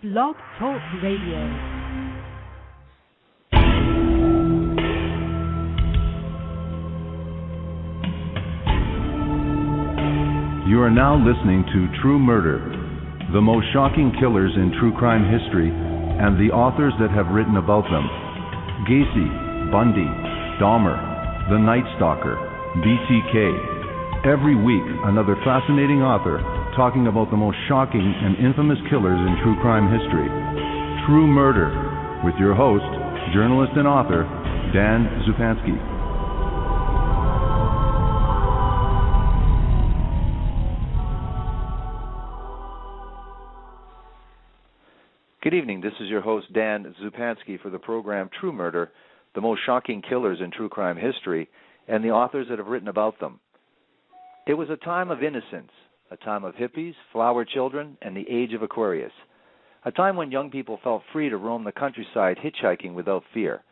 Blog Talk Radio. You are now listening to True Murder, the most shocking killers in true crime history, and the authors that have written about them. Gacy, Bundy, Dahmer, The Night Stalker, BTK. Every week, another fascinating author talking about the most shocking and infamous killers in true crime history. True Murder, with your host, journalist and author, Dan Zupansky. Good evening. This is your host, Dan Zupansky, for the program True Murder, the most shocking killers in true crime history, and the authors that have written about them. It was a time of innocence, a time of hippies, flower children, and the Age of Aquarius, a time when young people felt free to roam the countryside hitchhiking without fear,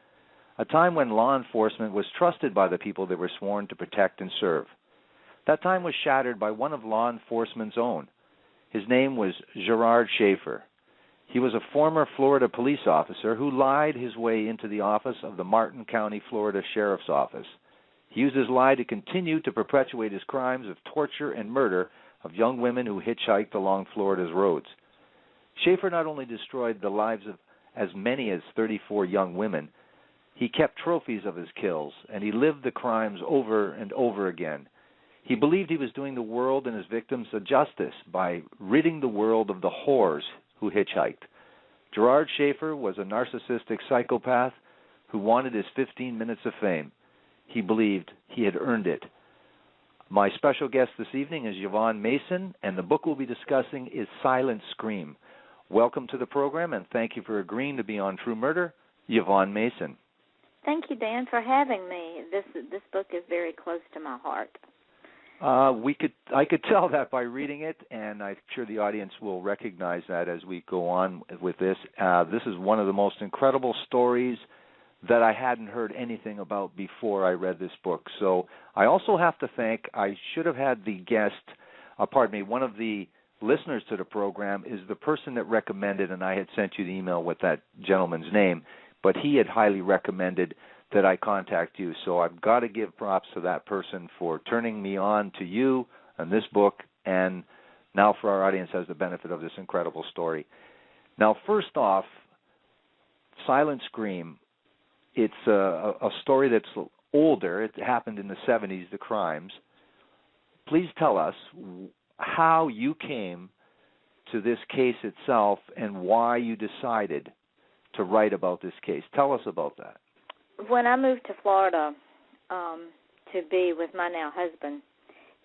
a time when law enforcement was trusted by the people they were sworn to protect and serve. That time was shattered by one of law enforcement's own. His name was Gerard Schaefer. He was a former Florida police officer who lied his way into the office of the Martin County, Florida Sheriff's Office. He used his lie to continue to perpetuate his crimes of torture and murder of young women who hitchhiked along Florida's roads. Schaefer not only destroyed the lives of as many as 34 young women, he kept trophies of his kills, and he lived the crimes over and over again. He believed he was doing the world and his victims a justice by ridding the world of the whores who hitchhiked. Gerard Schaefer was a narcissistic psychopath who wanted his 15 minutes of fame. He believed he had earned it. My special guest this evening is Yvonne Mason, and the book we'll be discussing is Silent Scream. Welcome to the program, and thank you for agreeing to be on True Murder, Yvonne Mason. Thank you, Dan, for having me. This book is very close to my heart. I could tell that by reading it, and I'm sure the audience will recognize that as we go on with this. This is one of the most incredible stories that I hadn't heard anything about before I read this book. So I also have to thank, I should have had the guest, one of the listeners to the program is the person that recommended, and I had sent you the email with that gentleman's name, but he had highly recommended that I contact you. So I've got to give props to that person for turning me on to you and this book, and now for our audience has the benefit of this incredible story. Now, first off, Silent Scream, it's a story that's older. It happened in the 70s, the crimes. Please tell us how you came to this case itself and why you decided to write about this case. Tell us about that. When I moved to Florida to be with my now husband,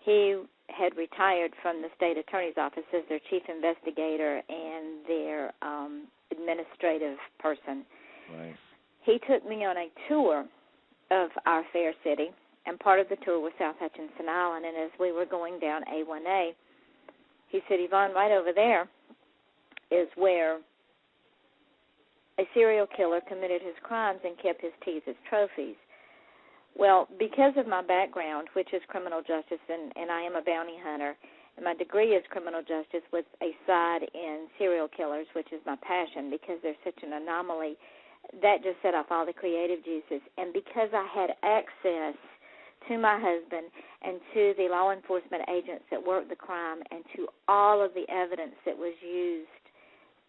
he had retired from the state attorney's office as their chief investigator and their administrative person. Right. He took me on a tour of our fair city, and part of the tour was South Hutchinson Island, and as we were going down A1A, he said, Yvonne, right over there is where a serial killer committed his crimes and kept his teeth as trophies. Well, because of my background, which is criminal justice, and I am a bounty hunter, and my degree is criminal justice with a side in serial killers, which is my passion because they're such an anomaly, that just set off all the creative juices. And because I had access to my husband and to the law enforcement agents that worked the crime and to all of the evidence that was used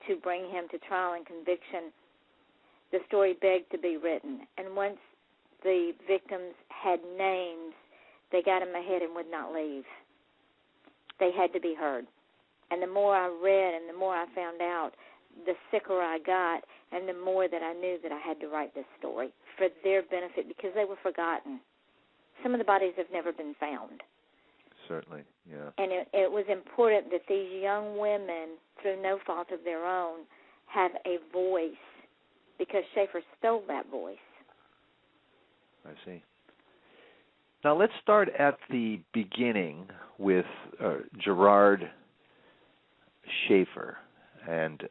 to bring him to trial and conviction, the story begged to be written. And once the victims had names, they got in my head and would not leave. They had to be heard. And the more I read and the more I found out, the sicker I got, and the more that I knew that I had to write this story for their benefit because they were forgotten. Some of the bodies have never been found. Certainly, yeah. And it was important that these young women, through no fault of their own, have a voice because Schaefer stole that voice. I see. Now let's start at the beginning with Gerard Schaefer. And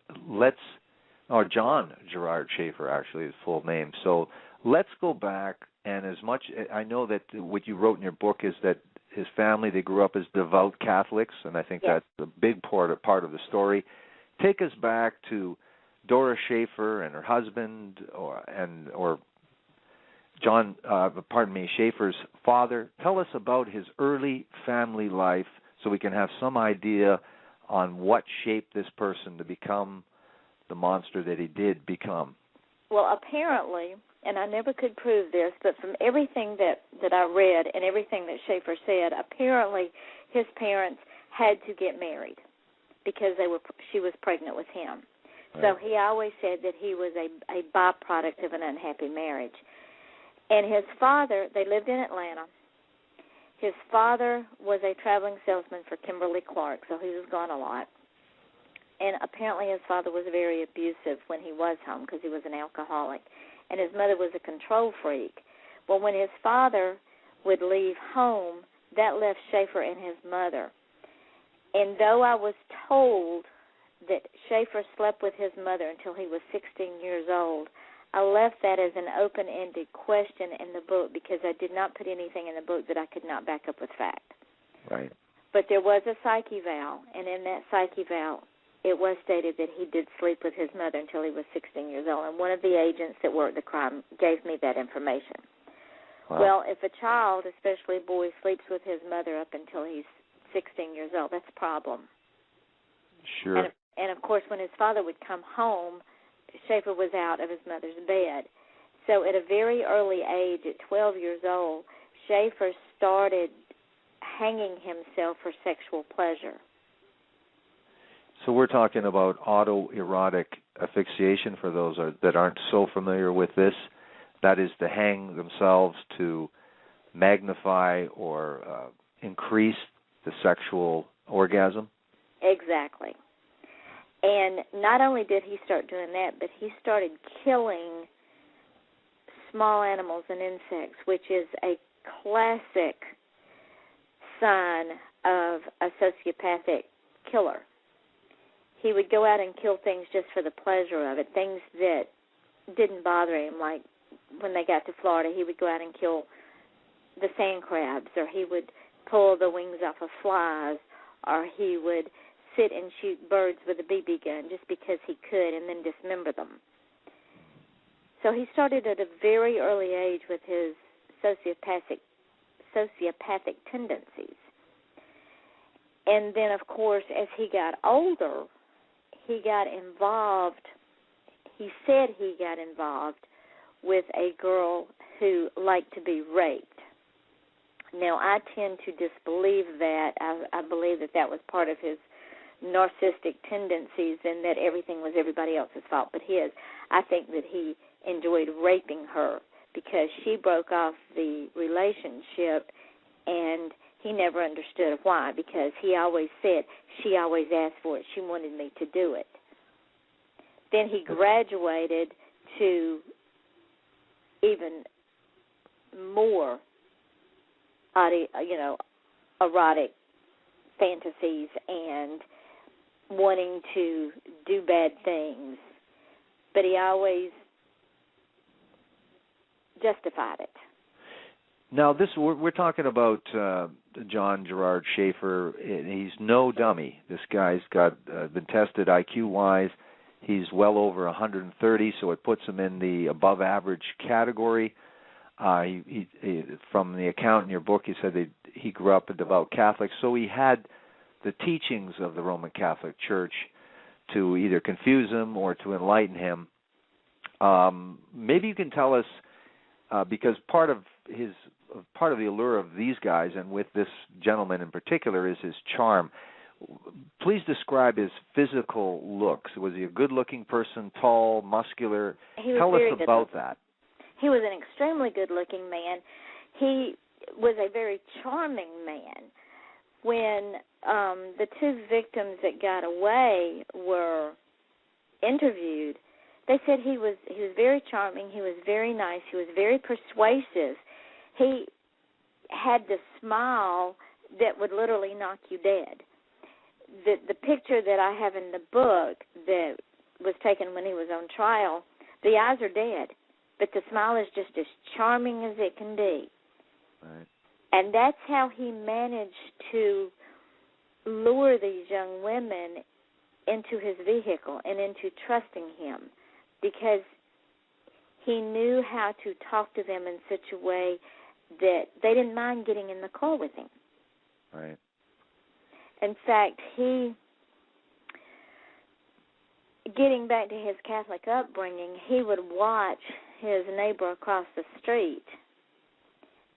John Gerard Schaefer, actually, his full name. So let's go back, and as much, I know that what you wrote in your book is that his family, they grew up as devout Catholics, and I think yes. that's a big part of the story. take us back to Dora Schaefer and her husband, or Schaefer's father. Tell us about his early family life so we can have some idea on what shaped this person to become the monster that he did become. Well, apparently, and I never could prove this, but from everything that I read and everything that Schaefer said, apparently his parents had to get married because she was pregnant with him. Right. So he always said that he was a byproduct of an unhappy marriage. And his father, they lived in Atlanta. His father was a traveling salesman for Kimberly-Clark, so he was gone a lot. And apparently his father was very abusive when he was home because he was an alcoholic. And his mother was a control freak. Well, when his father would leave home, that left Schaefer and his mother. And though I was told that Schaefer slept with his mother until he was 16 years old, I left that as an open-ended question in the book because I did not put anything in the book that I could not back up with fact. Right. But there was a psych eval, and in that psych eval, it was stated that he did sleep with his mother until he was 16 years old, and one of the agents that worked the crime gave me that information. Wow. Well, if a child, especially a boy, sleeps with his mother up until he's 16 years old, that's a problem. Sure. And of course, when his father would come home, Schaefer was out of his mother's bed. So at a very early age, at 12 years old, Schaefer started hanging himself for sexual pleasure. So we're talking about autoerotic asphyxiation for those that aren't so familiar with this. That is to hang themselves to magnify or increase the sexual orgasm? Exactly. And not only did he start doing that, but he started killing small animals and insects, which is a classic sign of a sociopathic killer. He would go out and kill things just for the pleasure of it, things that didn't bother him. Like when they got to Florida, he would go out and kill the sand crabs, or he would pull the wings off of flies, or he would sit and shoot birds with a BB gun just because he could and then dismember them. So he started at a very early age with his sociopathic tendencies. And then, of course, as he got older, he got involved. He said he got involved with a girl who liked to be raped. Now, I tend to disbelieve that. I believe that was part of his narcissistic tendencies and that everything was everybody else's fault but his. I think that he enjoyed raping her because she broke off the relationship and he never understood why, because he always said, she always asked for it. She wanted me to do it. Then he graduated to even more, erotic fantasies and wanting to do bad things. But he always justified it. Now, we're talking about John Gerard Schaefer. He's no dummy. This guy's got been tested IQ-wise. He's well over 130, so it puts him in the above-average category. He, from the account in your book, you said that he grew up a devout Catholic, so he had the teachings of the Roman Catholic Church to either confuse him or to enlighten him. Maybe you can tell us, because part of the allure of these guys, and with this gentleman in particular, is his charm. Please describe his physical looks. Was he a good-looking person, tall, muscular? Tell us about that. He was an extremely good-looking man. He was a very charming man. When the two victims that got away were interviewed, they said he was very charming, he was very nice, he was very persuasive. He had the smile that would literally knock you dead. The picture that I have in the book that was taken when he was on trial, the eyes are dead, but the smile is just as charming as it can be. Right. And that's how he managed to lure these young women into his vehicle and into trusting him, because he knew how to talk to them in such a way that they didn't mind getting in the car with him. Right. In fact, getting back to his Catholic upbringing, he would watch his neighbor across the street,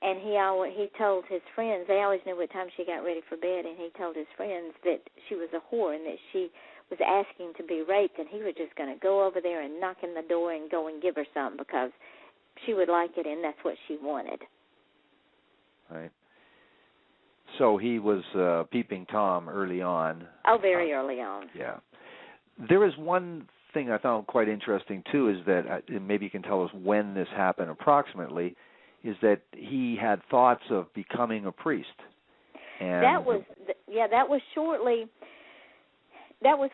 and he told his friends, they always knew what time she got ready for bed, and he told his friends that she was a whore and that she was asking to be raped, and he was just going to go over there and knock on the door and go and give her something because she would like it, and that's what she wanted. Right. So he was peeping Tom early on. Oh, very early on. Yeah. There is one thing I found quite interesting, too, is that, and maybe you can tell us when this happened approximately, is that he had thoughts of becoming a priest. And that was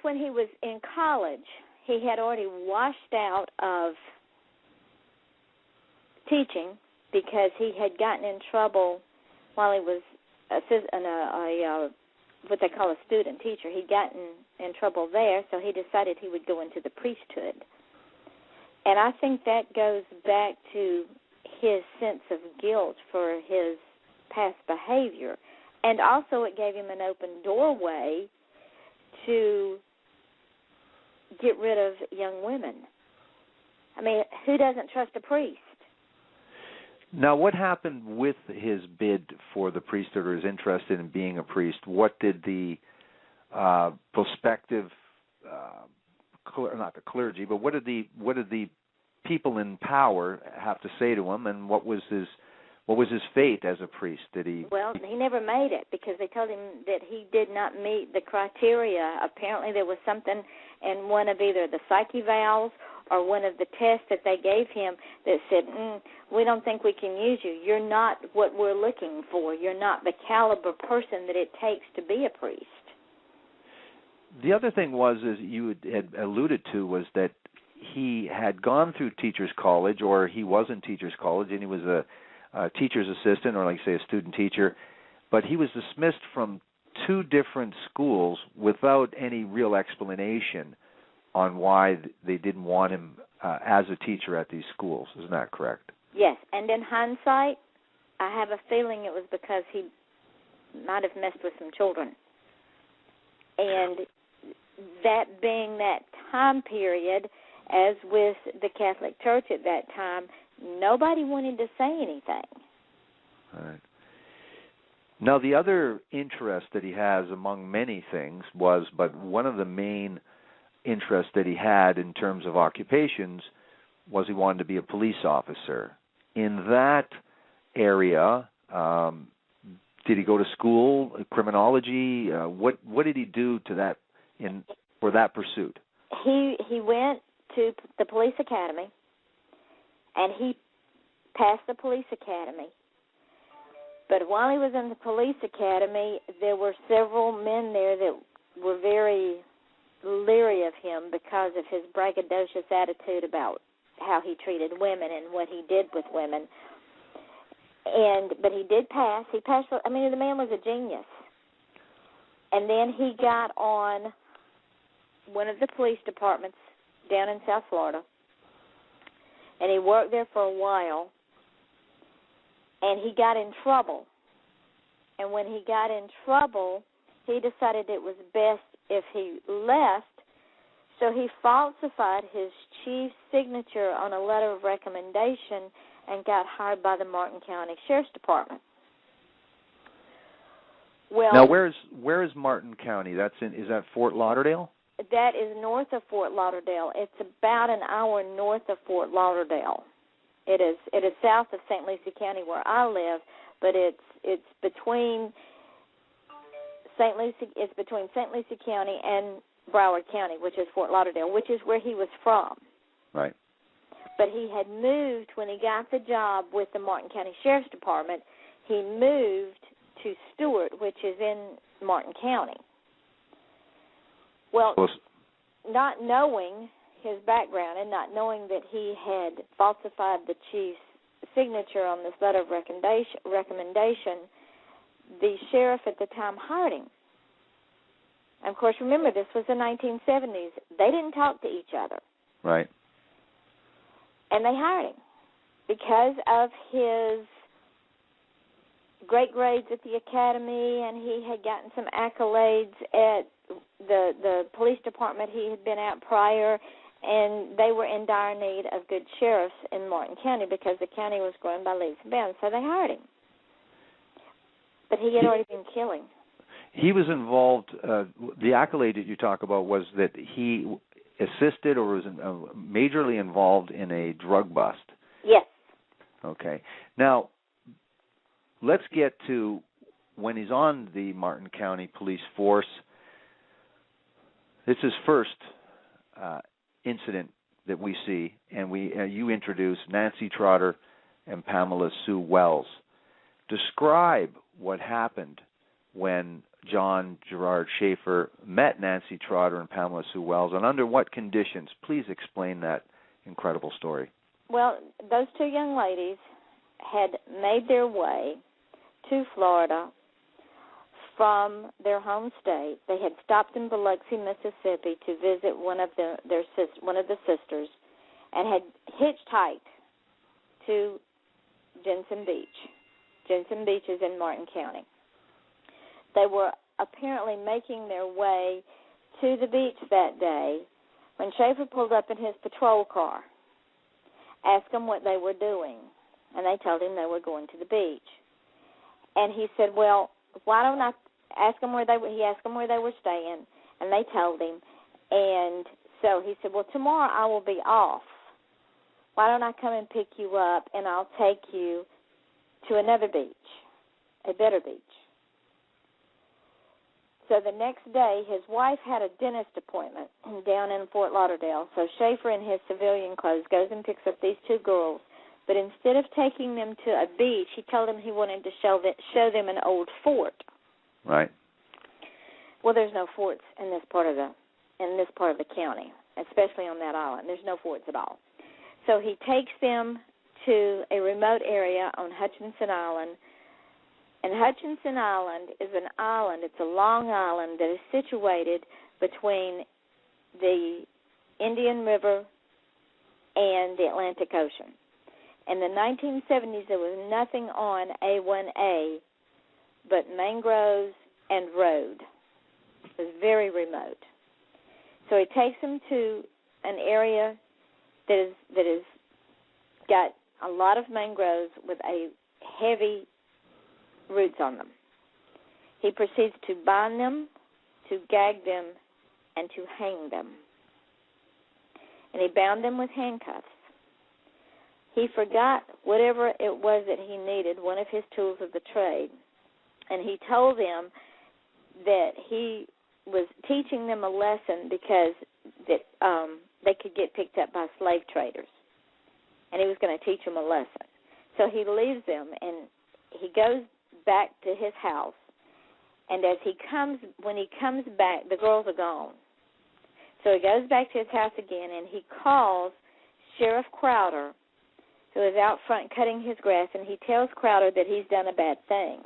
when he was in college. He had already washed out of teaching because he had gotten in trouble while he was what they call a student teacher. He'd gotten in trouble there, so he decided he would go into the priesthood. And I think that goes back to his sense of guilt for his past behavior. And also it gave him an open doorway to get rid of young women. I mean, who doesn't trust a priest? Now, what happened with his bid for the priesthood, or his interest in being a priest? What did the prospective, not the clergy, but what did the people in power have to say to him, and what was his fate as a priest? Did he? Well, he never made it because they told him that he did not meet the criteria. Apparently, there was something in one of either the psyche valves or one of the tests that they gave him that said, we don't think we can use you. You're not what we're looking for. You're not the caliber person that it takes to be a priest. The other thing was, as you had alluded to, was that he had gone through teacher's college, or he was in teacher's college, and he was a teacher's assistant, or like say a student teacher, but he was dismissed from 2 different schools without any real explanation on why they didn't want him as a teacher at these schools. Isn't that correct? Yes, and in hindsight, I have a feeling it was because he might have messed with some children. And that being that time period, as with the Catholic Church at that time, nobody wanted to say anything. All right. Now, the other interest that he has, among many things, but one of the main interests that he had in terms of occupations was he wanted to be a police officer. In that area, did he go to school, criminology? What did he do to that for that pursuit? He went to the police academy, and he passed the police academy. But while he was in the police academy, there were several men there that were very leery of him because of his braggadocious attitude about how he treated women and what he did with women. But he did pass. He passed. I mean, the man was a genius. And then he got on one of the police departments down in South Florida, and he worked there for a while, and he got in trouble. And when he got in trouble, he decided it was best if he left, so he falsified his chief's signature on a letter of recommendation and got hired by the Martin County Sheriff's Department. Well, now, where is Martin County? Is that Fort Lauderdale? That is north of Fort Lauderdale. It's about an hour north of Fort Lauderdale. It is south of St. Lucie County where I live, but it's between St. Lucie County and Broward County, which is Fort Lauderdale, which is where he was from. Right. But he had moved when he got the job with the Martin County Sheriff's Department. He moved to Stewart, which is in Martin County. Well, not knowing his background and not knowing that he had falsified the chief's signature on this letter of recommendation, the sheriff at the time hired him. And, of course, remember, this was the 1970s. They didn't talk to each other. Right. And they hired him because of his great grades at the academy, and he had gotten some accolades at the police department he had been at prior, and they were in dire need of good sheriffs in Martin County because the county was growing by leaps and bounds, so they hired him. But he had already been killing. He was involved, the accolade that you talk about was that he assisted or was majorly involved in a drug bust. Yes. Okay. Now, let's get to when he's on the Martin County Police Force. It's his first incident that we see, and you introduce Nancy Trotter and Pamela Sue Wells. Describe what happened when John Gerard Schaefer met Nancy Trotter and Pamela Sue Wells, and under what conditions. Please explain that incredible story. Well, those two young ladies had made their way to Florida from their home state. They had stopped in Biloxi, Mississippi, to visit one of the sisters, and had hitchhiked to Jensen Beach. Jensen Beach is in Martin County. They were apparently making their way to the beach that day when Schaefer pulled up in his patrol car, asked them what they were doing, and they told him they were going to the beach. And he said, well, why don't I ask them where he asked them where they were staying, and they told him. And so he said, well, tomorrow I will be off. Why don't I come and pick you up, and I'll take you to another beach, a better beach. So the next day, his wife had a dentist appointment down in Fort Lauderdale. So Schaefer, in his civilian clothes, goes and picks up these two girls. But instead of taking them to a beach, he told them he wanted to show them an old fort. Right. Well, there's no forts in this part of the county, especially on that island. There's no forts at all. So he takes them to a remote area on Hutchinson Island. And Hutchinson Island is an island. It's a long island that is situated between the Indian River and the Atlantic Ocean. In the 1970s, there was nothing on A1A but mangroves and road. It was very remote. So he takes them to an area that is got a lot of mangroves with a heavy roots on them. He proceeds to bind them, to gag them, and to hang them. And he bound them with handcuffs. He forgot whatever it was that he needed, one of his tools of the trade, and he told them that he was teaching them a lesson because they could get picked up by slave traders, and he was going to teach them a lesson. So he leaves them, and he goes back to his house, and when he comes back, the girls are gone. So he goes back to his house again, and he calls Sheriff Crowder, who is out front cutting his grass, and he tells Crowder that he's done a bad thing.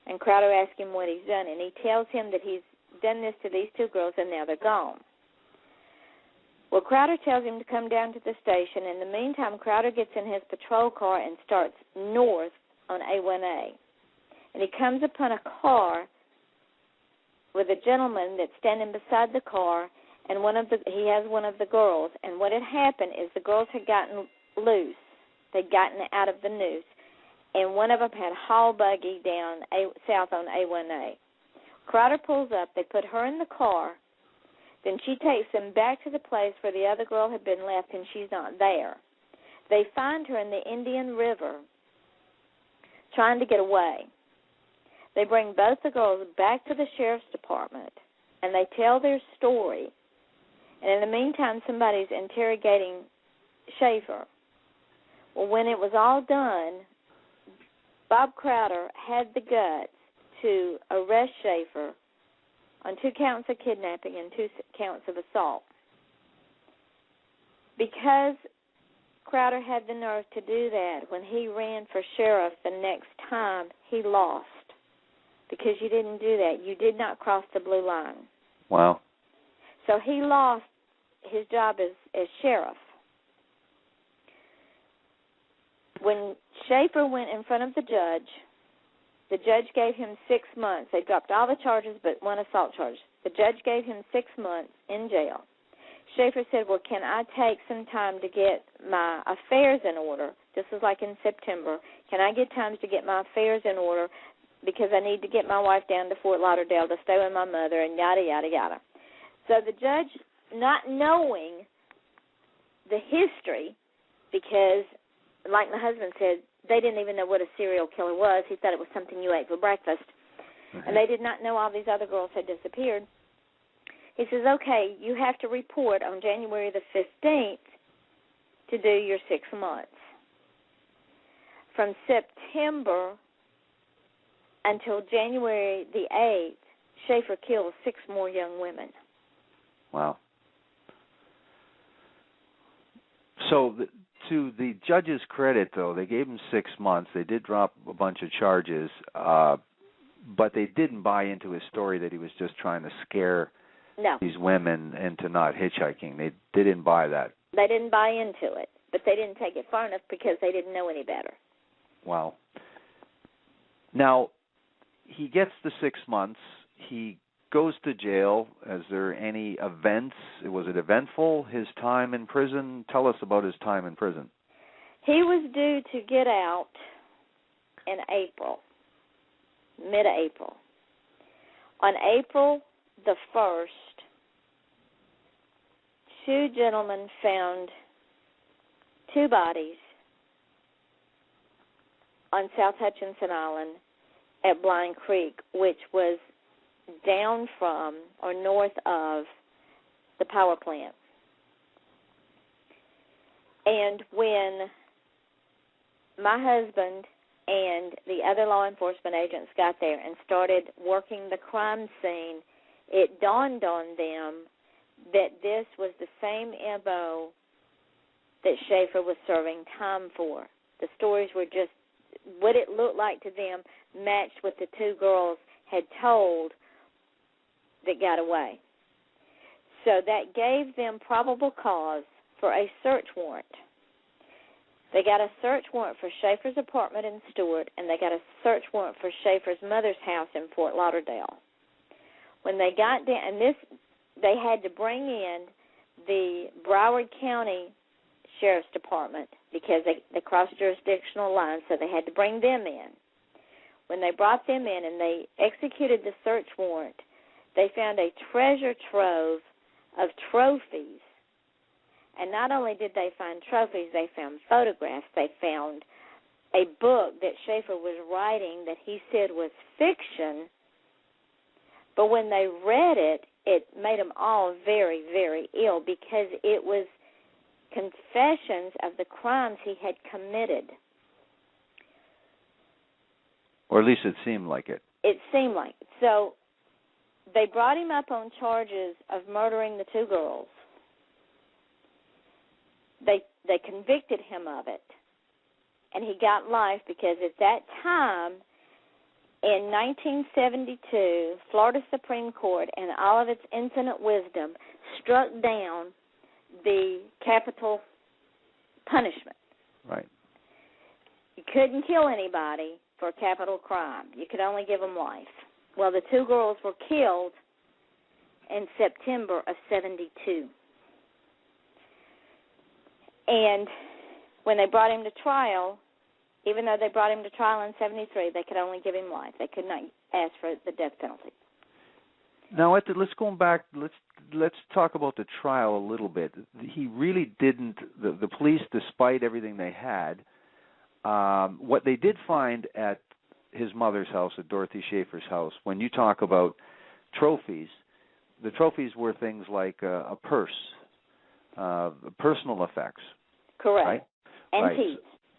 And Crowder asks him what he's done, and he tells him that he's done this to these two girls, and now they're gone. Well, Crowder tells him to come down to the station. In the meantime, Crowder gets in his patrol car and starts north on A1A. And he comes upon a car with a gentleman that's standing beside the car, and he has one of the girls. And what had happened is the girls had gotten loose. They'd gotten out of the noose, and one of them had haul buggy down south on A1A. Crowder pulls up. They put her in the car. Then she takes them back to the place where the other girl had been left, and she's not there. They find her in the Indian River trying to get away. They bring both the girls back to the sheriff's department, and they tell their story. And in the meantime, somebody's interrogating Schaefer. Well, when it was all done, Bob Crowder had the guts to arrest Schaefer on 2 counts of kidnapping and 2 counts of assault. Because Crowder had the nerve to do that, when he ran for sheriff the next time, he lost because you didn't do that. You did not cross the blue line. Wow. So he lost his job as sheriff. When Schaefer went in front of the judge gave him 6 months. They dropped all the charges but one assault charge. The judge gave him 6 months in jail. Schaefer said, well, can I take some time to get my affairs in order? This was like in September. Can I get time to get my affairs in order because I need to get my wife down to Fort Lauderdale to stay with my mother and yada, yada, yada. So the judge, not knowing the history, because like my husband said, they didn't even know what a serial killer was. He thought it was something you ate for breakfast. Mm-hmm. And they did not know all these other girls had disappeared. He says, okay, you have to report on January the 15th to do your 6 months. From September until January the 8th, Schaefer killed 6 more young women. Wow. So to the judge's credit, though, they gave him 6 months. They did drop a bunch of charges, but they didn't buy into his story that he was just trying to scare these women into not hitchhiking. They didn't buy that. They didn't buy into it, but they didn't take it far enough because they didn't know any better. Wow. Now, he gets the 6 months. He goes to jail. Is there any events? Was it eventful, his time in prison? Tell us about his time in prison. He was due to get out in April, mid-April. On April the 1st, 2 gentlemen found 2 bodies on South Hutchinson Island at Blind Creek, which was down from or north of the power plant. And when my husband and the other law enforcement agents got there and started working the crime scene, it dawned on them that this was the same MO that Schaefer was serving time for. The stories were just what it looked like to them matched what the 2 girls had told that got away. So that gave them probable cause for a search warrant. They got a search warrant for Schaefer's apartment in Stewart, and they got a search warrant for Schaefer's mother's house in Fort Lauderdale. When they got down, and they had to bring in the Broward County Sheriff's Department because they crossed jurisdictional lines, so they had to bring them in. When they brought them in and they executed the search warrant, they found a treasure trove of trophies. And not only did they find trophies, they found photographs. They found a book that Schaefer was writing that he said was fiction. But when they read it, it made them all very, very ill because it was confessions of the crimes he had committed. Or at least it seemed like it. It seemed like it. So they brought him up on charges of murdering the 2 girls. They convicted him of it, and he got life because at that time, in 1972, Florida Supreme Court, in all of its infinite wisdom, struck down the capital punishment. Right. You couldn't kill anybody for a capital crime. You could only give them life. Well, the 2 girls were killed in September of 72. And when they brought him to trial, even though they brought him to trial in 73, they could only give him life. They could not ask for the death penalty. Now, let's go back. Let's talk about the trial a little bit. He really didn't. The police, despite everything they had, what they did find at his mother's house, at Dorothy Schaefer's house, when you talk about trophies, the trophies were things like a purse, personal effects. Correct. Right? Antiques. Right.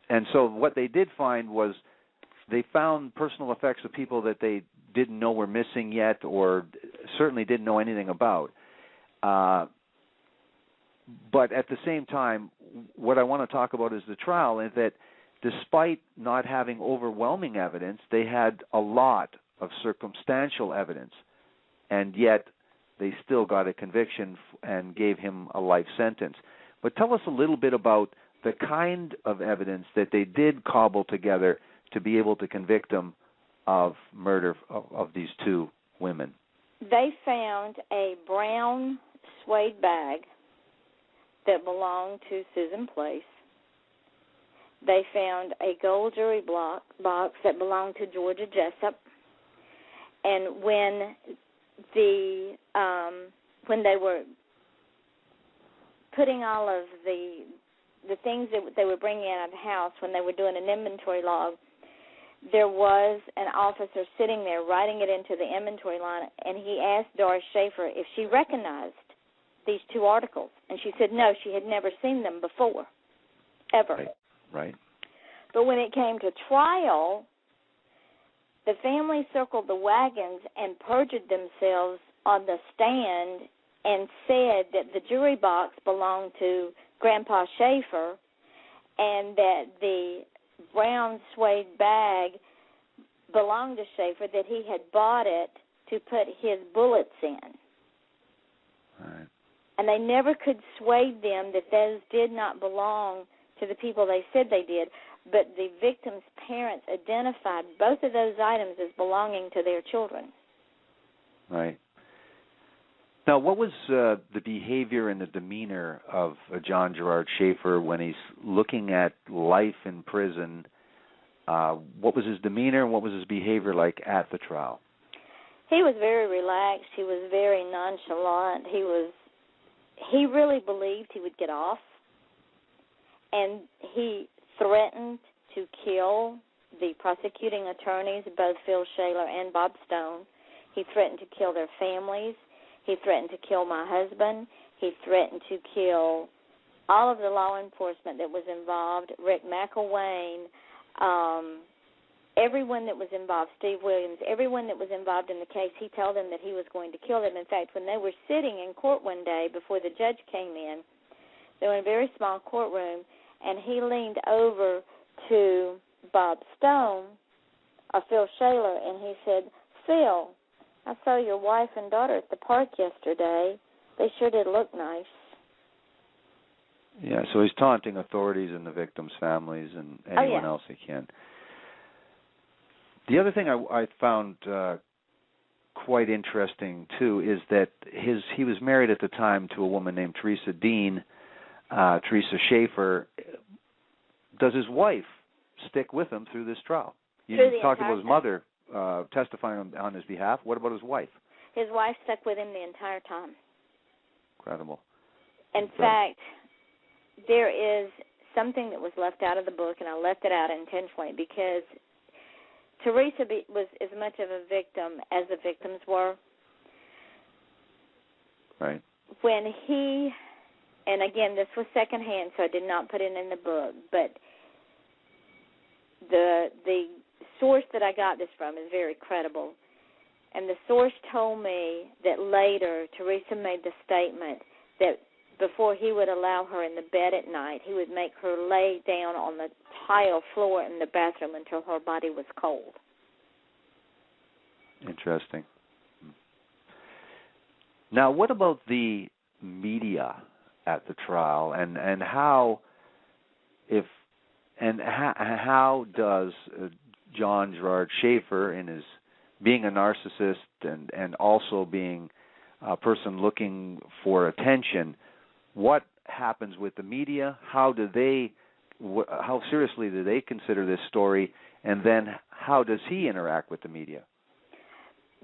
And so what they did find was they found personal effects of people that they didn't know were missing yet or certainly didn't know anything about. But at the same time, what I want to talk about is the trial, is that despite not having overwhelming evidence, they had a lot of circumstantial evidence, and yet they still got a conviction and gave him a life sentence. But tell us a little bit about the kind of evidence that they did cobble together to be able to convict him of murder of these two women. They found a brown suede bag that belonged to Susan Place. They found a gold jewelry box that belonged to Georgia Jessup. And when they were putting all of the things that they were bringing out of the house, when they were doing an inventory log, there was an officer sitting there writing it into the inventory line, and he asked Doris Schaefer if she recognized these two articles. And she said no, she had never seen them before, ever. Right. But when it came to trial, the family circled the wagons and perjured themselves on the stand and said that the jewelry box belonged to Grandpa Schaefer and that the brown suede bag belonged to Schaefer, that he had bought it to put his bullets in. Right. And they never could sway them that those did not belong to the people they said they did, but the victim's parents identified both of those items as belonging to their children. Right. Now, what was the behavior and the demeanor of John Gerard Schaefer when he's looking at life in prison? What was his demeanor and what was his behavior like at the trial? He was very relaxed. He was very nonchalant. He really believed he would get off, and he threatened to kill the prosecuting attorneys, both Phil Shaler and Bob Stone. He threatened to kill their families. He threatened to kill my husband. He threatened to kill all of the law enforcement that was involved, Rick McElwain, everyone that was involved, Steve Williams, everyone that was involved in the case. He told them that he was going to kill them. In fact, when they were sitting in court one day before the judge came in, they were in a very small courtroom, and he leaned over to Bob Stone, or Phil Shaler, and he said, "Phil, I saw your wife and daughter at the park yesterday. They sure did look nice." Yeah, so he's taunting authorities and the victims' families and anyone else he can. The other thing I found quite interesting, too, is that he was married at the time to a woman named Teresa Dean. Teresa Schaefer. Does his wife stick with him through this trial? You talked about his mother testifying on his behalf. What about his wife? His wife stuck with him the entire time. Incredible. In fact, there is something that was left out of the book, and I left it out intentionally because Teresa was as much of a victim as the victims were. Right. When he, and again, this was secondhand, so I did not put it in the book, but the source that I got this from is very credible. And the source told me that later Teresa made the statement that before he would allow her in the bed at night, he would make her lay down on the tile floor in the bathroom until her body was cold. Interesting. Now, what about the media at the trial, and how does John Gerard Schaefer, in his being a narcissist and also being a person looking for attention, what happens with the media? How seriously do they consider this story? And then how does he interact with the media?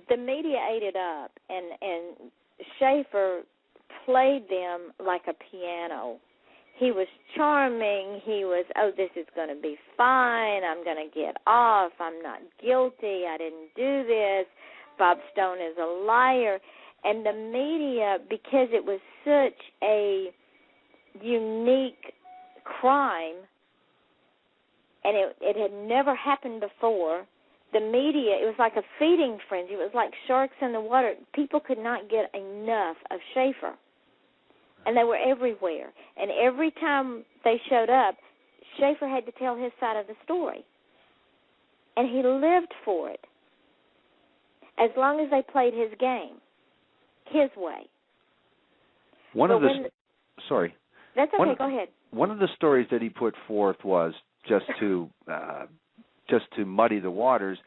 The media ate it up, and Schaefer played them like a piano. He was charming. He was, this is going to be fine. I'm going to get off. I'm not guilty. I didn't do this. Bob Stone is a liar. And the media, because it was such a unique crime, and it had never happened before, the media, it was like a feeding frenzy. It was like sharks in the water. People could not get enough of Schaefer. And they were everywhere. And every time they showed up, Schaefer had to tell his side of the story. And he lived for it. as long as they played his game, his way. Sorry. That's okay. Go ahead. One of the stories that he put forth was just to muddy the waters.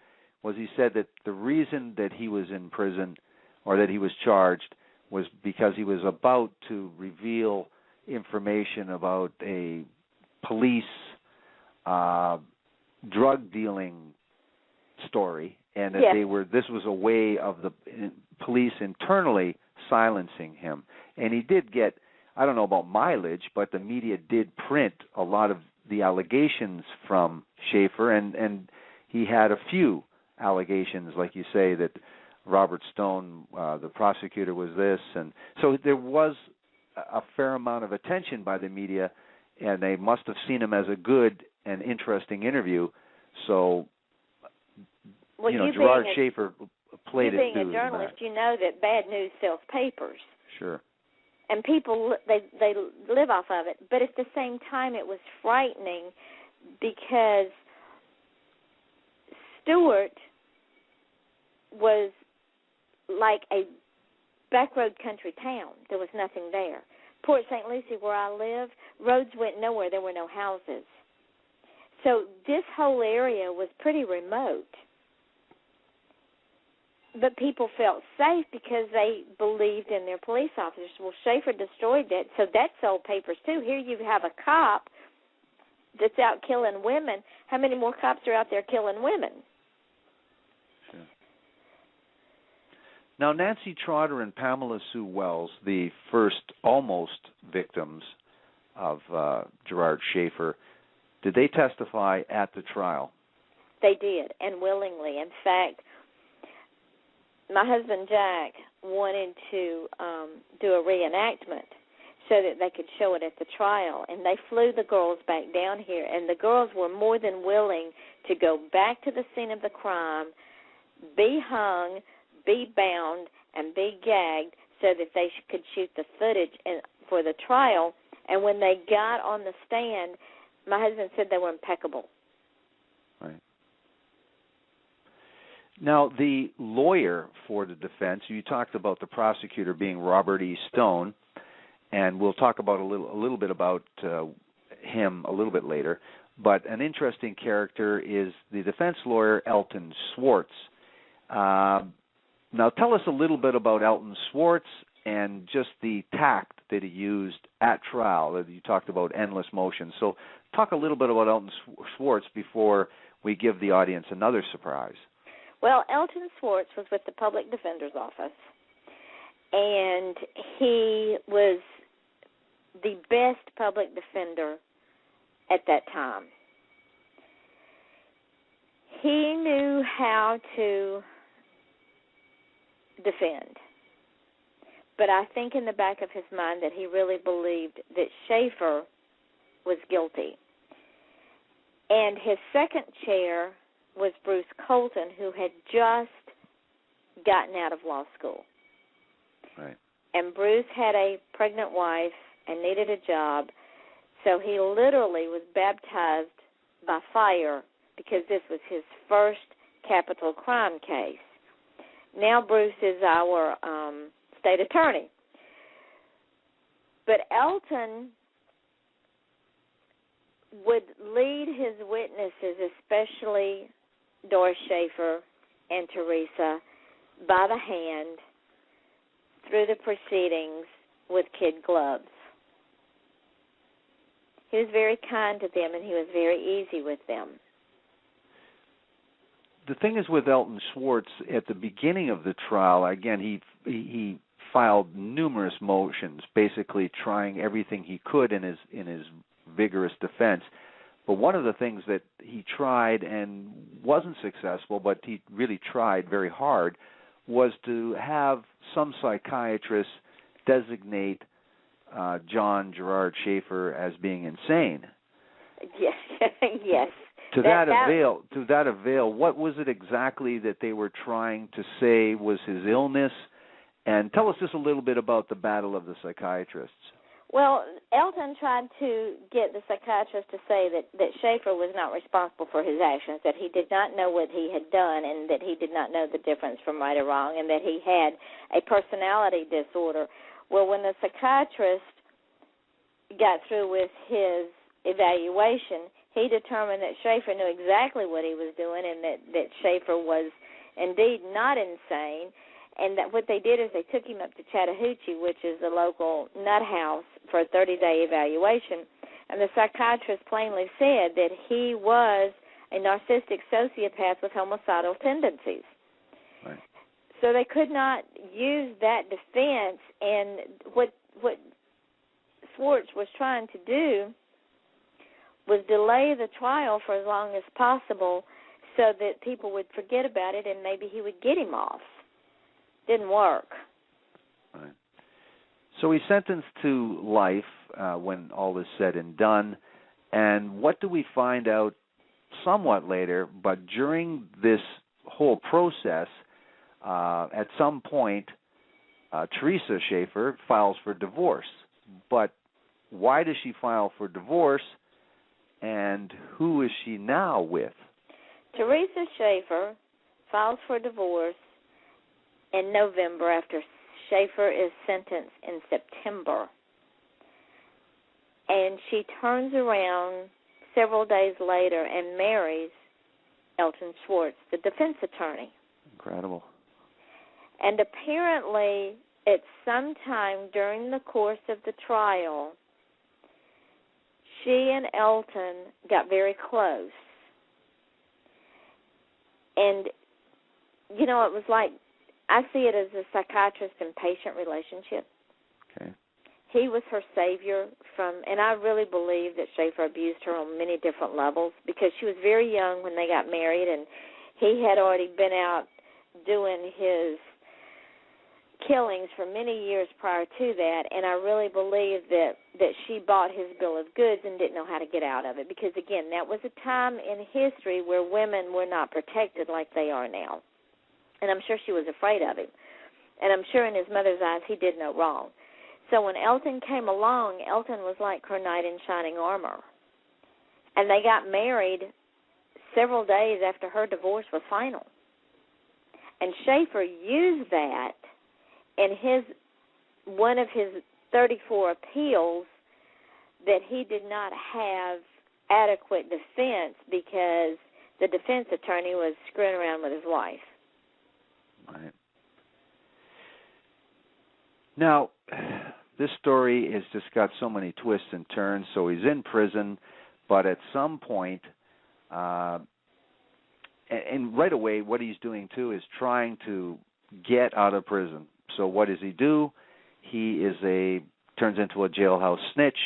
Was he said that the reason that he was in prison or that he was charged was because he was about to reveal information about a police drug dealing story, and that this was a way of the police internally silencing him. And he did get, I don't know about mileage, but the media did print a lot of the allegations from Schaefer, and he had a few allegations, like you say, that Robert Stone, the prosecutor, was this, and so there was a fair amount of attention by the media, and they must have seen him as a good and interesting interview. So, Gerard Schaefer played it. You being a journalist, you know that bad news sells papers. Sure. And people, they live off of it. But at the same time, it was frightening because Stewart was like a backroad country town. There was nothing there. Port St. Lucie, where I live, roads went nowhere. There were no houses. So this whole area was pretty remote. But people felt safe because they believed in their police officers. Well, Schaefer destroyed that, so that sold papers too. Here you have a cop that's out killing women. How many more cops are out there killing women? Now, Nancy Trotter and Pamela Sue Wells, the first almost victims of Gerard Schaefer, did they testify at the trial? They did, and willingly. In fact, my husband Jack wanted to do a reenactment so that they could show it at the trial, and they flew the girls back down here, and the girls were more than willing to go back to the scene of the crime, be hung, be bound, and be gagged so that they could shoot the footage for the trial. And when they got on the stand, my husband said they were impeccable. Right. Now, the lawyer for the defense, you talked about the prosecutor being Robert E. Stone, and we'll talk about a little bit about him a little bit later. But an interesting character is the defense lawyer, Elton Schwartz. Now, tell us a little bit about Elton Schwartz and just the tact that he used at trial. You talked about endless motion. So talk a little bit about Elton Schwartz before we give the audience another surprise. Well, Elton Schwartz was with the Public Defender's Office, and he was the best public defender at that time. He knew how to defend. But I think in the back of his mind that he really believed that Schaefer was guilty. And his second chair was Bruce Colton, who had just gotten out of law school. Right. And Bruce had a pregnant wife and needed a job, so he literally was baptized by fire because this was his first capital crime case. Now Bruce is our state attorney. But Elton would lead his witnesses, especially Doris Schaefer and Teresa, by the hand through the proceedings with kid gloves. He was very kind to them, and he was very easy with them. The thing is with Elton Schwartz, at the beginning of the trial, again, he filed numerous motions, basically trying everything he could in his vigorous defense. But one of the things that he tried and wasn't successful, but he really tried very hard, was to have some psychiatrists designate Gerard Schaefer as being insane. Yes, yes. To that avail, what was it exactly that they were trying to say was his illness? And tell us just a little bit about the battle of the psychiatrists. Well, Elton tried to get the psychiatrist to say that Schaefer was not responsible for his actions, that he did not know what he had done, and that he did not know the difference from right or wrong, and that he had a personality disorder. Well, when the psychiatrist got through with his evaluation, he determined that Schaefer knew exactly what he was doing, and that Schaefer was indeed not insane. And that what they did is they took him up to Chattahoochee, which is the local nut house, for a 30-day evaluation. And the psychiatrist plainly said that he was a narcissistic sociopath with homicidal tendencies. Right. So they could not use that defense. And what Schwartz was trying to do was delay the trial for as long as possible so that people would forget about it and maybe he would get him off. Didn't work. Right. So he's sentenced to life when all is said and done. And what do we find out somewhat later? But during this whole process, at some point, Teresa Schaefer files for divorce. But why does she file for divorce, and who is she now with? Teresa Schaefer files for divorce in November after Schaefer is sentenced in September. And she turns around several days later and marries Elton Schwartz, the defense attorney. Incredible. And apparently at some time during the course of the trial, she and Elton got very close. And, you know, it was like, I see it as a psychiatrist and patient relationship. Okay. He was her savior and I really believe that Schaefer abused her on many different levels because she was very young when they got married, and he had already been out doing his killings for many years prior to that, and I really believe that she bought his bill of goods and didn't know how to get out of it because, again, that was a time in history where women were not protected like they are now. And I'm sure she was afraid of him. And I'm sure in his mother's eyes he did no wrong. So when Elton came along, Elton was like her knight in shining armor. And they got married several days after her divorce was final. And Schaefer used that in one of his 34 appeals that he did not have adequate defense because the defense attorney was screwing around with his wife. Right. Now, this story has just got so many twists and turns. So he's in prison, but at some point, and right away, what he's doing too is trying to get out of prison. So what does he do? He turns into a jailhouse snitch,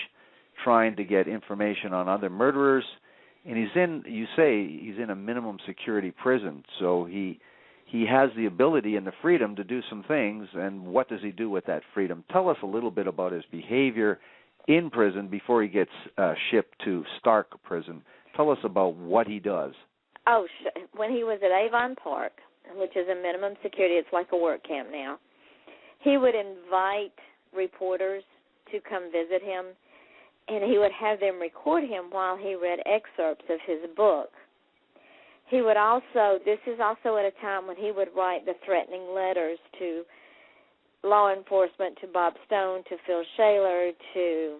trying to get information on other murderers, and he's in a minimum security prison. So he has the ability and the freedom to do some things, and what does he do with that freedom? Tell us a little bit about his behavior in prison before he gets shipped to Stark Prison. Tell us about what he does. Oh, when he was at Avon Park, which is a minimum security, it's like a work camp now, he would invite reporters to come visit him, and he would have them record him while he read excerpts of his book. He would also, this is also at a time when he would write the threatening letters to law enforcement, to Bob Stone, to Phil Shaler, to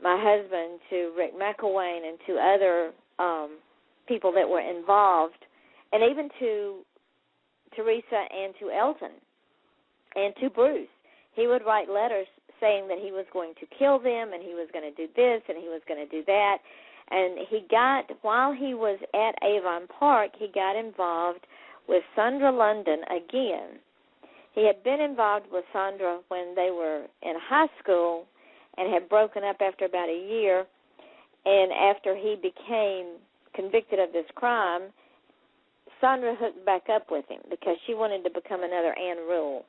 my husband, to Rick McElwain, and to other people that were involved, and even to Teresa and to Elton and to Bruce. He would write letters saying that he was going to kill them and he was going to do this and he was going to do that. And while he was at Avon Park, he got involved with Sandra London again. He had been involved with Sandra when they were in high school and had broken up after about a year. And after he became convicted of this crime, Sandra hooked back up with him because she wanted to become another Anne Rule.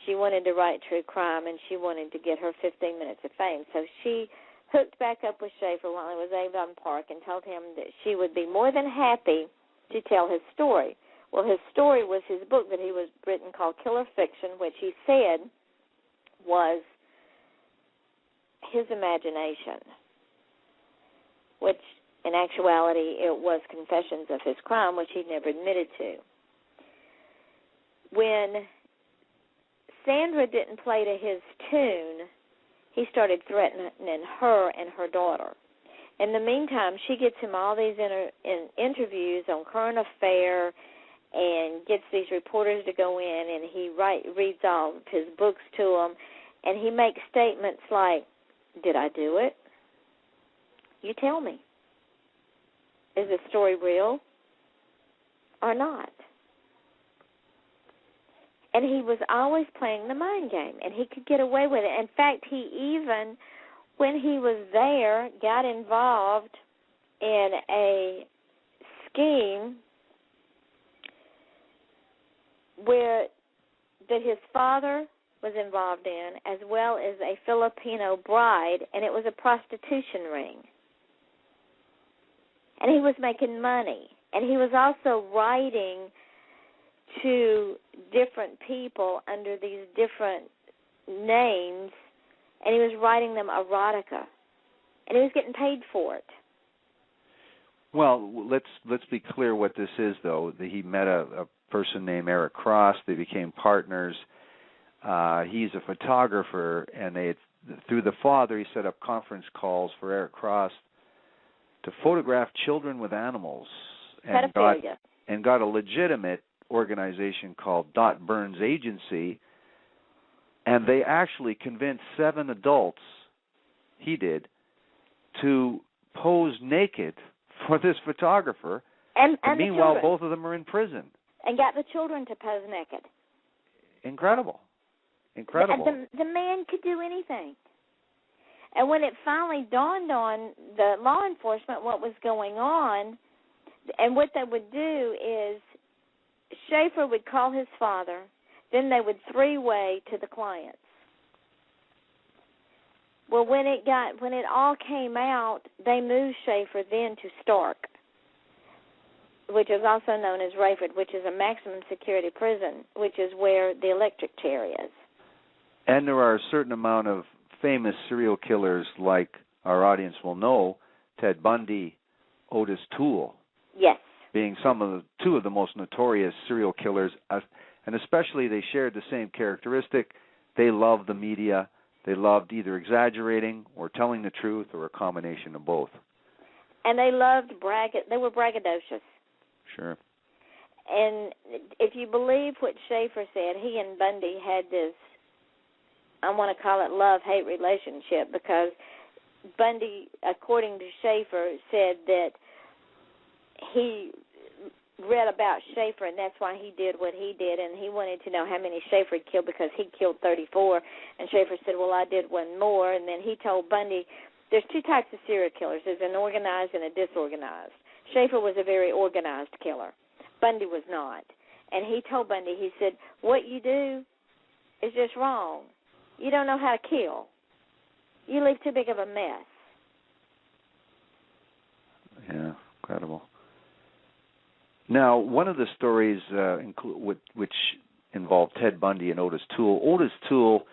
She wanted to write true crime, and she wanted to get her 15 minutes of fame. So she hooked back up with Schaefer while he was at Avon Park and told him that she would be more than happy to tell his story. Well, his story was his book that he was written, called Killer Fiction, which he said was his imagination, which in actuality it was confessions of his crime, which he never admitted to. When Sandra didn't play to his tune, he started threatening her and her daughter. In the meantime, she gets him all these interviews on current affair and gets these reporters to go in, and he reads all of his books to them, and he makes statements like, did I do it? You tell me. Is this story real or not? And he was always playing the mind game, and he could get away with it. In fact, he even, when he was there, got involved in a scheme that his father was involved in, as well as a Filipino bride, and it was a prostitution ring. And he was making money. And he was also writing to different people under these different names, and he was writing them erotica. And he was getting paid for it. Well, let's be clear what this is, though. He met a person named Eric Cross. They became partners. He's a photographer, and through the father, he set up conference calls for Eric Cross to photograph children with animals, and got a legitimate organization called Dot Burns Agency, and they actually convinced 7 adults, he did, to pose naked for this photographer, and meanwhile both of them are in prison. And got the children to pose naked. Incredible. The man could do anything. And when it finally dawned on the law enforcement what was going on, and what they would do is Schaefer would call his father, then they would three-way to the clients. Well, when it all came out, they moved Schaefer then to Stark, which is also known as Rayford, which is a maximum security prison, which is where the electric chair is. And there are a certain amount of famous serial killers, like our audience will know, Ted Bundy, Otis Toole. Yes. Being two of the most notorious serial killers, and especially they shared the same characteristic. They loved the media. They loved either exaggerating or telling the truth, or a combination of both. And they loved they were braggadocious. Sure. And if you believe what Schaefer said, he and Bundy had this, I want to call it love-hate relationship, because Bundy, according to Schaefer, said that he read about Schaefer, and that's why he did what he did, and he wanted to know how many Schaefer had killed, because he killed 34, and Schaefer said, well, I did one more, and then he told Bundy, there's 2 types of serial killers. There's an organized and a disorganized. Schaefer was a very organized killer. Bundy was not. And he told Bundy, he said, what you do is just wrong. You don't know how to kill. You leave too big of a mess. Yeah, incredible. Now, one of the stories which involved Ted Bundy and Otis Toole. Otis Toole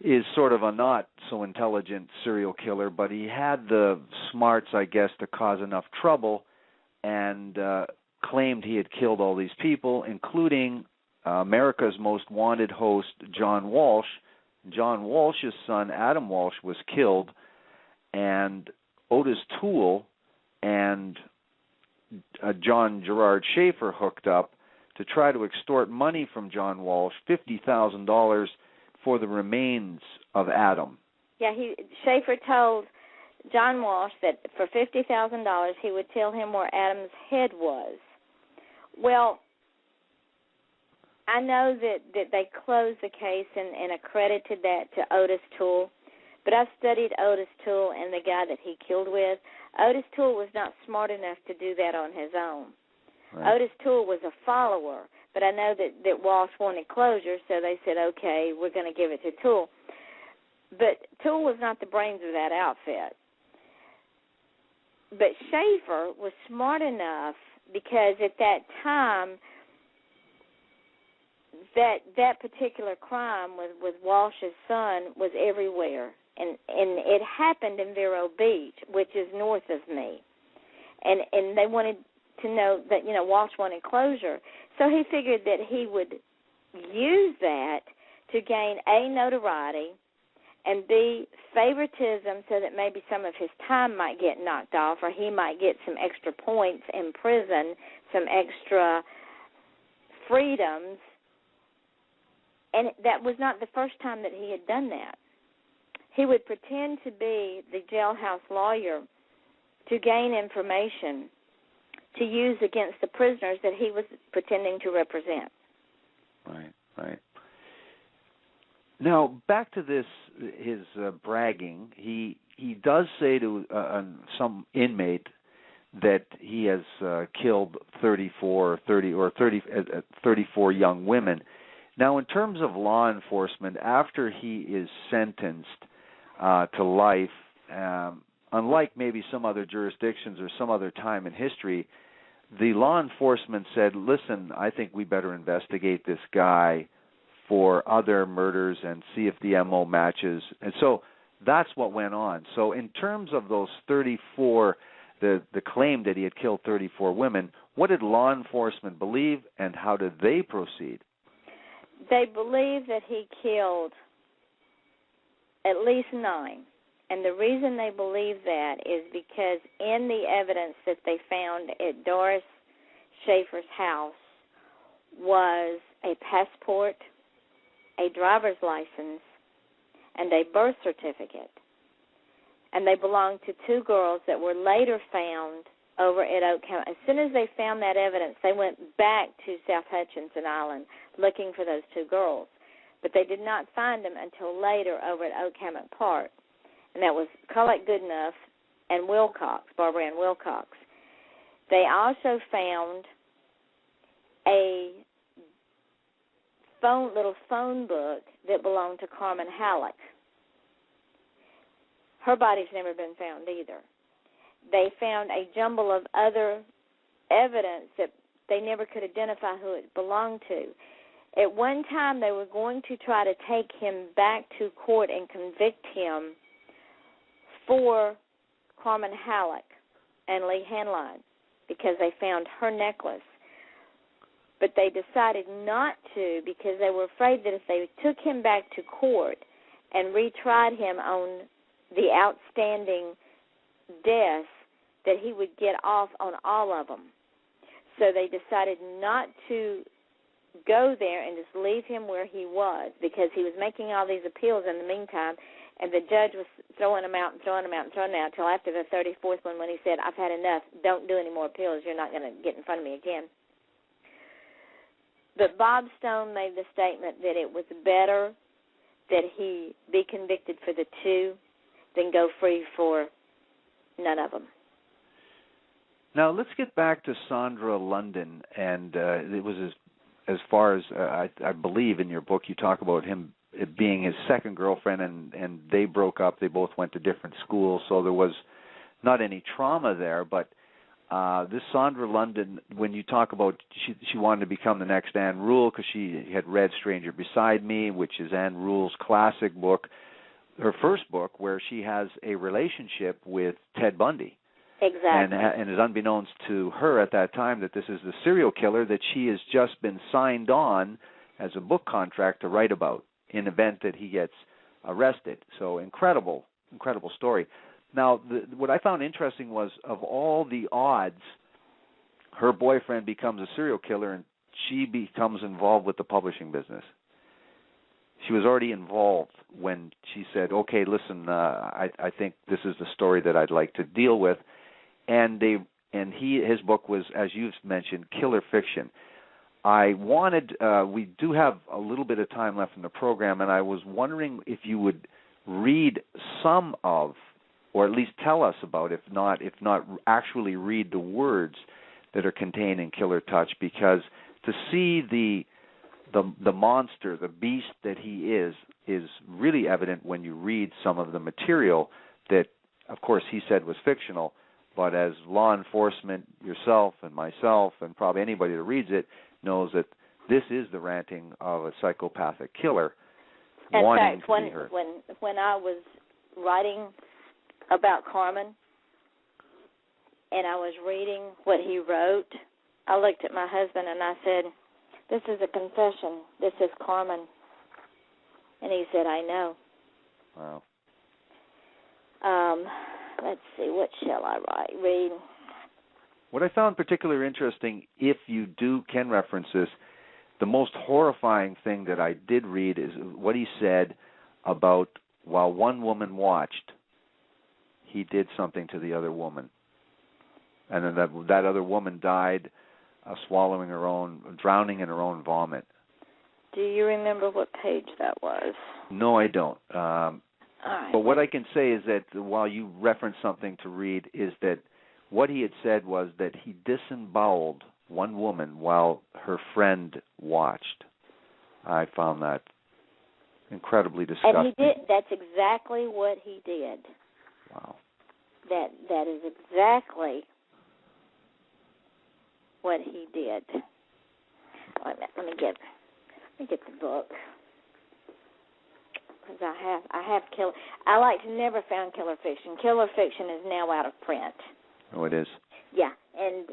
is sort of a not-so-intelligent serial killer, but he had the smarts, I guess, to cause enough trouble, and claimed he had killed all these people, including America's Most Wanted host, John Walsh. John Walsh's son, Adam Walsh, was killed, and Otis Toole and Gerard Schaefer hooked up to try to extort money from John Walsh, $50,000 for the remains of Adam. Yeah, Schaefer told John Walsh that for $50,000 he would tell him where Adam's head was. Well, I know that they closed the case and accredited that to Otis Toole, but I've studied Otis Toole and the guy that he killed with. Otis Toole was not smart enough to do that on his own. Right. Otis Toole was a follower, but I know that Walsh wanted closure, so they said, okay, we're going to give it to Toole. But Toole was not the brains of that outfit. But Schaefer was smart enough, because at that time, that particular crime with Walsh's son was everywhere. and it happened in Vero Beach, which is north of me. And they wanted to know that, Walsh wanted closure. So he figured that he would use that to gain A, notoriety, and B, favoritism, so that maybe some of his time might get knocked off, or he might get some extra points in prison, some extra freedoms. And that was not the first time that he had done that. He would pretend to be the jailhouse lawyer to gain information to use against the prisoners that he was pretending to represent. Right. Now, back to this, his bragging. He does say to some inmate that he has killed 34 young women. Now, in terms of law enforcement, after he is sentenced to life, unlike maybe some other jurisdictions or some other time in history, the law enforcement said, listen, I think we better investigate this guy for other murders and see if the MO matches. And so that's what went on. So in terms of those 34, the claim that he had killed 34 women, what did law enforcement believe, and how did they proceed? They believe that he killed at least 9. And the reason they believe that is because in the evidence that they found at Doris Schaefer's house was a passport, a driver's license, and a birth certificate. And they belonged to 2 girls that were later found over at Oak County. As soon as they found that evidence, they went back to South Hutchinson Island looking for those 2 girls. But they did not find them until later over at Oak Hammock Park. And that was Collect Goodenough and Wilcox, Barbara Ann Wilcox. They also found a little phone book that belonged to Carmen Halleck. Her body's never been found either. They found a jumble of other evidence that they never could identify who it belonged to. At one time, they were going to try to take him back to court and convict him for Carmen Halleck and Lee Hanline because they found her necklace. But they decided not to because they were afraid that if they took him back to court and retried him on the outstanding deaths, that he would get off on all of them. So they decided not to go there and just leave him where he was because he was making all these appeals in the meantime, and the judge was throwing them out until after the 34th one when he said, I've had enough, don't do any more appeals, you're not going to get in front of me again. But Bob Stone made the statement that it was better that he be convicted for the 2 than go free for none of them. Now, let's get back to Sandra London, and it was as far as I believe in your book you talk about him being his second girlfriend, and they broke up. They both went to different schools, so there was not any trauma there. But this Sandra London, when you talk about she wanted to become the next Anne Rule because she had read Stranger Beside Me, which is Anne Rule's classic book, her first book, where she has a relationship with Ted Bundy. Exactly. And it's unbeknownst to her at that time that this is the serial killer that she has just been signed on as a book contract to write about in event that he gets arrested. So incredible story. Now, what I found interesting was of all the odds, her boyfriend becomes a serial killer and she becomes involved with the publishing business. She was already involved when she said, okay, listen, I think this is the story that I'd like to deal with. And his book was, as you've mentioned, killer fiction. We do have a little bit of time left in the program, and I was wondering if you would read some of, or at least tell us about, if not actually read the words that are contained in Killer Touch, because to see the monster, the beast that he is really evident when you read some of the material that, of course, he said was fictional. But as law enforcement, yourself and myself, and probably anybody that reads it, knows that this is the ranting of a psychopathic killer. In fact, when I was writing about Carmen, and I was reading what he wrote, I looked at my husband and I said, "This is a confession. This is Carmen." And he said, "I know." Wow. Let's see, what shall I read? What I found particularly interesting, if you can reference this, the most horrifying thing that I did read is what he said about while one woman watched, he did something to the other woman. And then that other woman died drowning in her own vomit. Do you remember what page that was? No, I don't. All right. But what I can say is that while you reference something to read, is that what he had said was that he disemboweled one woman while her friend watched. I found that incredibly disgusting. And he did. That's exactly what he did. Wow. That is exactly what he did. Wait a minute. Let me get the book. Because I have killer. I like to never found killer fiction. Killer fiction is now out of print. Oh, it is? Yeah, and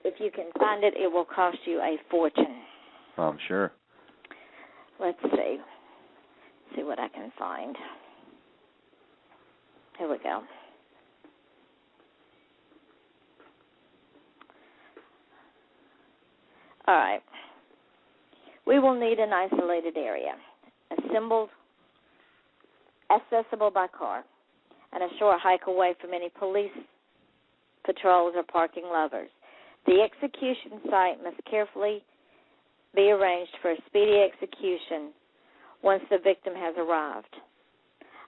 if you can find it, it will cost you a fortune. Oh, I'm sure. Let's see. See what I can find. Here we go. All right. We will need an isolated area, accessible by car, and a short hike away from any police patrols or parking lovers. The execution site must carefully be arranged for a speedy execution once the victim has arrived.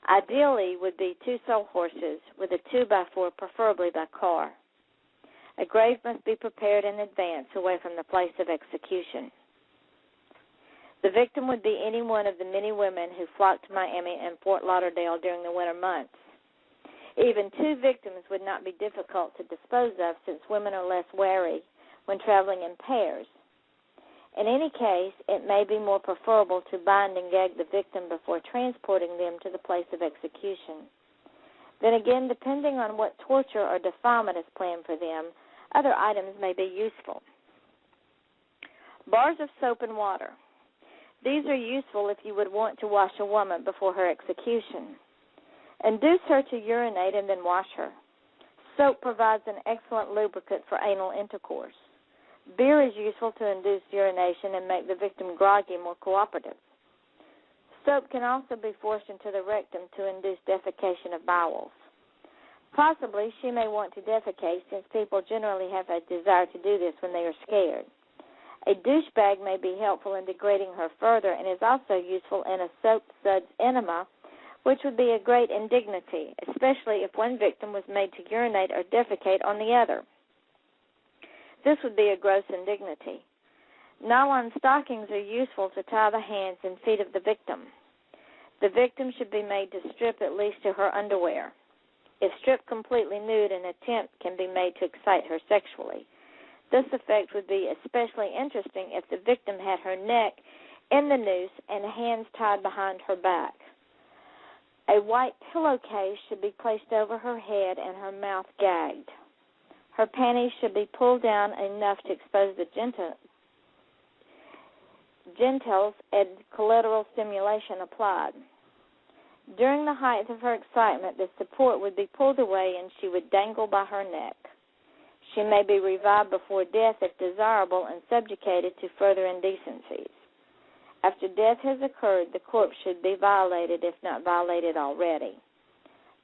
Ideally would be 2 saw horses with a 2x4, preferably by car. A grave must be prepared in advance away from the place of execution. The victim would be any one of the many women who flocked to Miami and Fort Lauderdale during the winter months. Even 2 victims would not be difficult to dispose of, since women are less wary when traveling in pairs. In any case, it may be more preferable to bind and gag the victim before transporting them to the place of execution. Then again, depending on what torture or defilement is planned for them, other items may be useful. Bars of soap and water. These are useful if you would want to wash a woman before her execution. Induce her to urinate and then wash her. Soap provides an excellent lubricant for anal intercourse. Beer is useful to induce urination and make the victim groggy and more cooperative. Soap can also be forced into the rectum to induce defecation of bowels. Possibly she may want to defecate, since people generally have a desire to do this when they are scared. A douche bag may be helpful in degrading her further, and is also useful in a soap suds enema, which would be a great indignity, especially if one victim was made to urinate or defecate on the other. This would be a gross indignity. Nylon stockings are useful to tie the hands and feet of the victim. The victim should be made to strip at least to her underwear. If stripped completely nude, an attempt can be made to excite her sexually. This effect would be especially interesting if the victim had her neck in the noose and hands tied behind her back. A white pillowcase should be placed over her head and her mouth gagged. Her panties should be pulled down enough to expose the genitals and collateral stimulation applied. During the height of her excitement, the support would be pulled away and she would dangle by her neck. She may be revived before death if desirable and subjugated to further indecencies. After death has occurred, the corpse should be violated, if not violated already.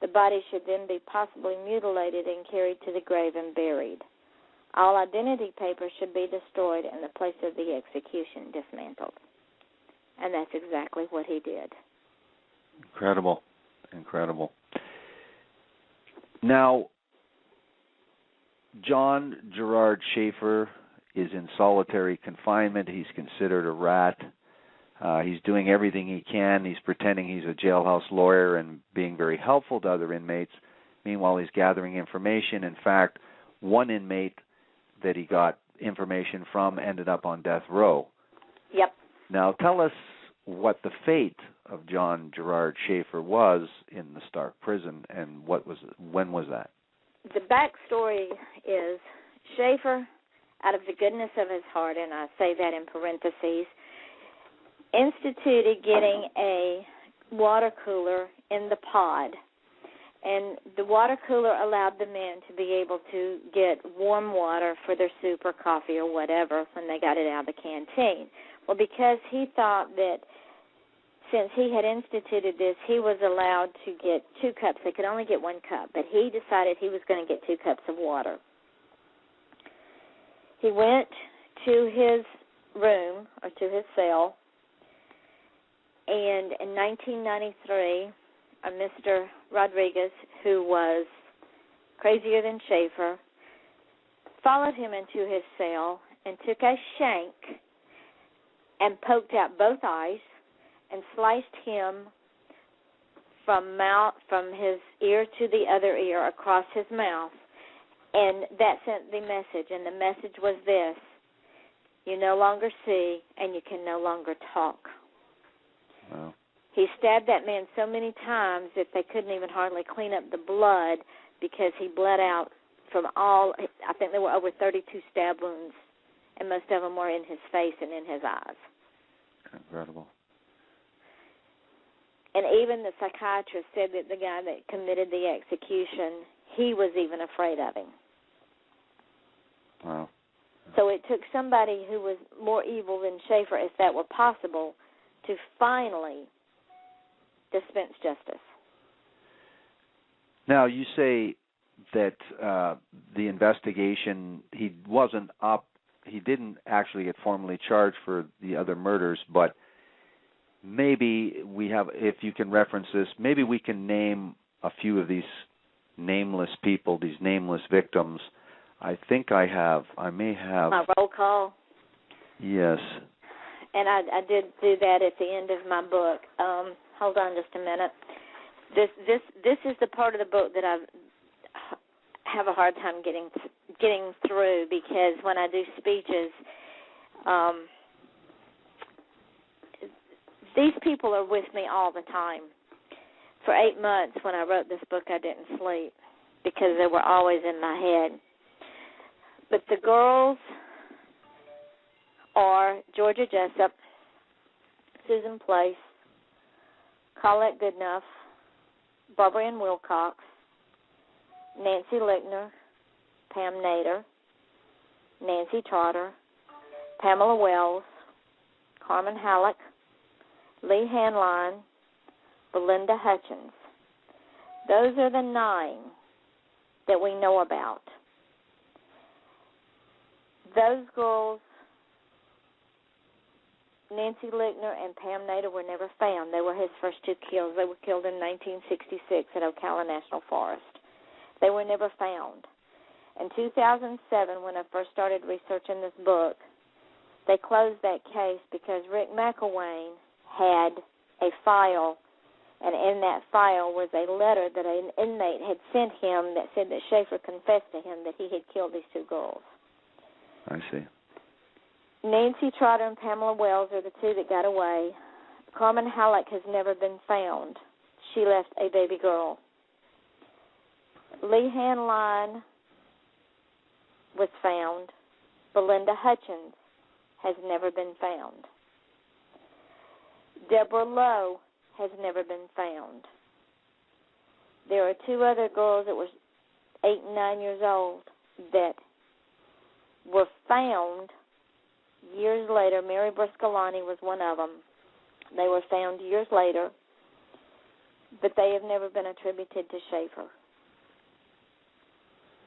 The body should then be possibly mutilated and carried to the grave and buried. All identity papers should be destroyed and the place of the execution dismantled. And that's exactly what he did. Incredible. Incredible. Now, John Gerard Schaefer is in solitary confinement. He's considered a rat. He's doing everything he can. He's pretending he's a jailhouse lawyer and being very helpful to other inmates. Meanwhile, he's gathering information. In fact, one inmate that he got information from ended up on death row. Yep. Now, tell us what the fate of John Gerard Schaefer was in the Stark prison, and when was that? The backstory is Schaefer, out of the goodness of his heart, and I say that in parentheses, instituted getting a water cooler in the pod. And the water cooler allowed the men to be able to get warm water for their soup or coffee or whatever when they got it out of the canteen. Well, because he thought that since he had instituted this, he was allowed to get 2 cups. They could only get 1 cup, but he decided he was going to get 2 cups of water. He went to his room or to his cell, and in 1993, Mr. Rodriguez, who was crazier than Schaefer, followed him into his cell and took a shank and poked out both eyes and sliced him from his ear to the other ear across his mouth. And that sent the message, and the message was this: you no longer see and you can no longer talk. Wow. He stabbed that man so many times that they couldn't even hardly clean up the blood because he bled out from all, I think there were over 32 stab wounds, and most of them were in his face and in his eyes. Incredible. And even the psychiatrist said that the guy that committed the execution, he was even afraid of him. Wow. So it took somebody who was more evil than Schaefer, if that were possible, to finally dispense justice. Now, you say that the investigation, he didn't actually get formally charged for the other murders, but maybe if you can reference this, maybe we can name a few of these nameless people, these nameless victims. I think I may have. My roll call? Yes. And I did do that at the end of my book. Hold on just a minute. This is the part of the book that I have a hard time getting through, because when I do speeches, these people are with me all the time. For 8 months when I wrote this book, I didn't sleep because they were always in my head. But the girls are Georgia Jessup, Susan Place, Colette Goodenough, Barbara Ann Wilcox, Nancy Lickner, Pam Nader, Nancy Trotter, Pamela Wells, Carmen Halleck, Lee Hanline, Belinda Hutchins. Those are the 9 that we know about. Those girls, Nancy Lickner and Pam Nader, were never found. They were his first 2 kills. They were killed in 1966 at Ocala National Forest. They were never found. In 2007, when I first started researching this book, they closed that case because Rick McElwain had a file, and in that file was a letter that an inmate had sent him that said that Schaefer confessed to him that he had killed these 2 girls. I see. Nancy Trotter and Pamela Wells are the 2 that got away. Carmen Halleck has never been found. She left a baby girl. Lee Hanline was found. Belinda Hutchins has never been found. Deborah Lowe has never been found. There are 2 other girls that were 8 and 9 years old that were found years later. Mary Briscolani was one of them. They were found years later, but they have never been attributed to Schaefer.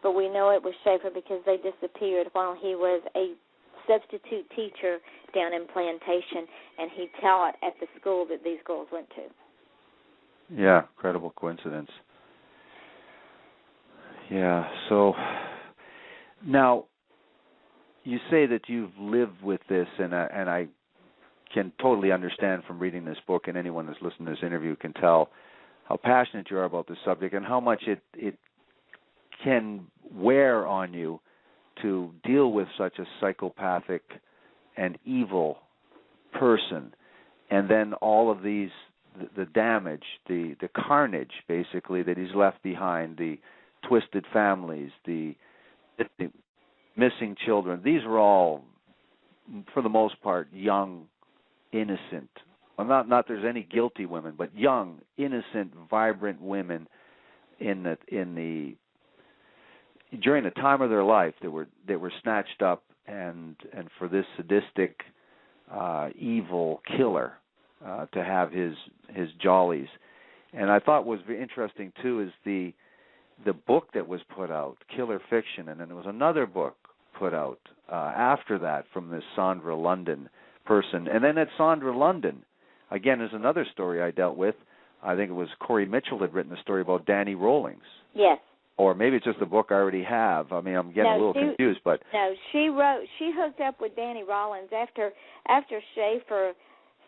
But we know it was Schaefer because they disappeared while he was a substitute teacher down in Plantation, and he taught at the school that these girls went to. Yeah, incredible coincidence. Yeah, so now you say that you've lived with this, and I can totally understand from reading this book, and anyone that's listening to this interview can tell how passionate you are about this subject and how much it can wear on you to deal with such a psychopathic and evil person, and then all of these the damage, the carnage, basically, that he's left behind, the twisted families, the missing children. These were all, for the most part, young, innocent. Well, not there's any guilty women, but young, innocent, vibrant women during the time of their life that were snatched up and for this sadistic, evil killer to have his jollies. And I thought was very interesting too is the book that was put out, Killer Fiction, and then there was another book put out after that from this Sandra London person. And then that Sandra London, again, is another story I dealt with. I think it was Corey Mitchell had written a story about Danny Rawlings. Yes. Or maybe it's just a book I already have. I mean, I'm getting a little confused, but no, she hooked up with Danny Rawlings after Schaefer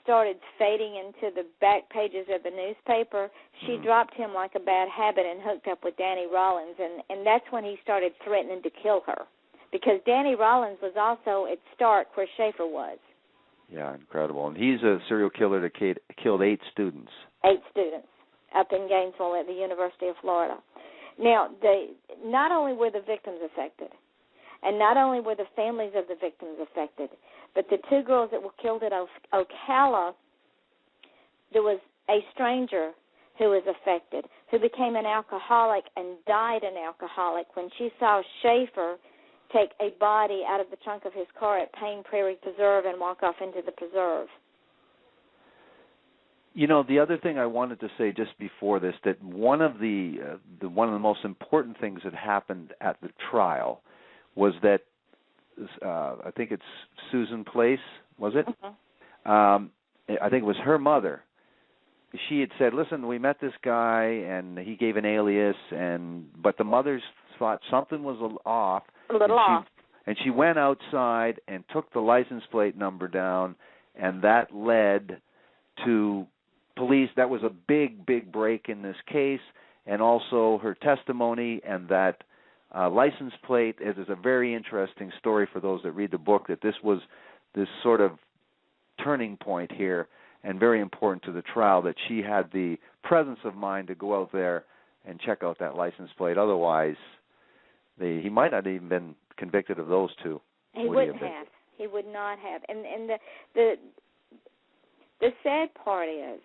started fading into the back pages of the newspaper. She dropped him like a bad habit and hooked up with Danny Rawlings, and that's when he started threatening to kill her, because Danny Rawlings was also at Stark where Schaefer was. Yeah, incredible. And he's a serial killer that killed 8 students. 8 students up in Gainesville at the University of Florida. Now, not only were the victims affected, and not only were the families of the victims affected, but the 2 girls that were killed at Ocala, there was a stranger who was affected, who became an alcoholic and died an alcoholic when she saw Schaefer take a body out of the trunk of his car at Payne Prairie Preserve and walk off into the preserve. You know, the other thing I wanted to say just before this, that one of the most important things that happened at the trial was that I think it's Susan Place, was it? Mm-hmm. I think it was her mother. She had said, "Listen, we met this guy, and he gave an alias, but the mothers thought something was off." A little off. And she went outside and took the license plate number down, and that led to police. That was a big, big break in this case, and also her testimony and that license plate. It is a very interesting story for those that read the book, that this was this sort of turning point here and very important to the trial, that she had the presence of mind to go out there and check out that license plate. Otherwise, he might not have even been convicted of those 2. He wouldn't have. He would not have. And the sad part is,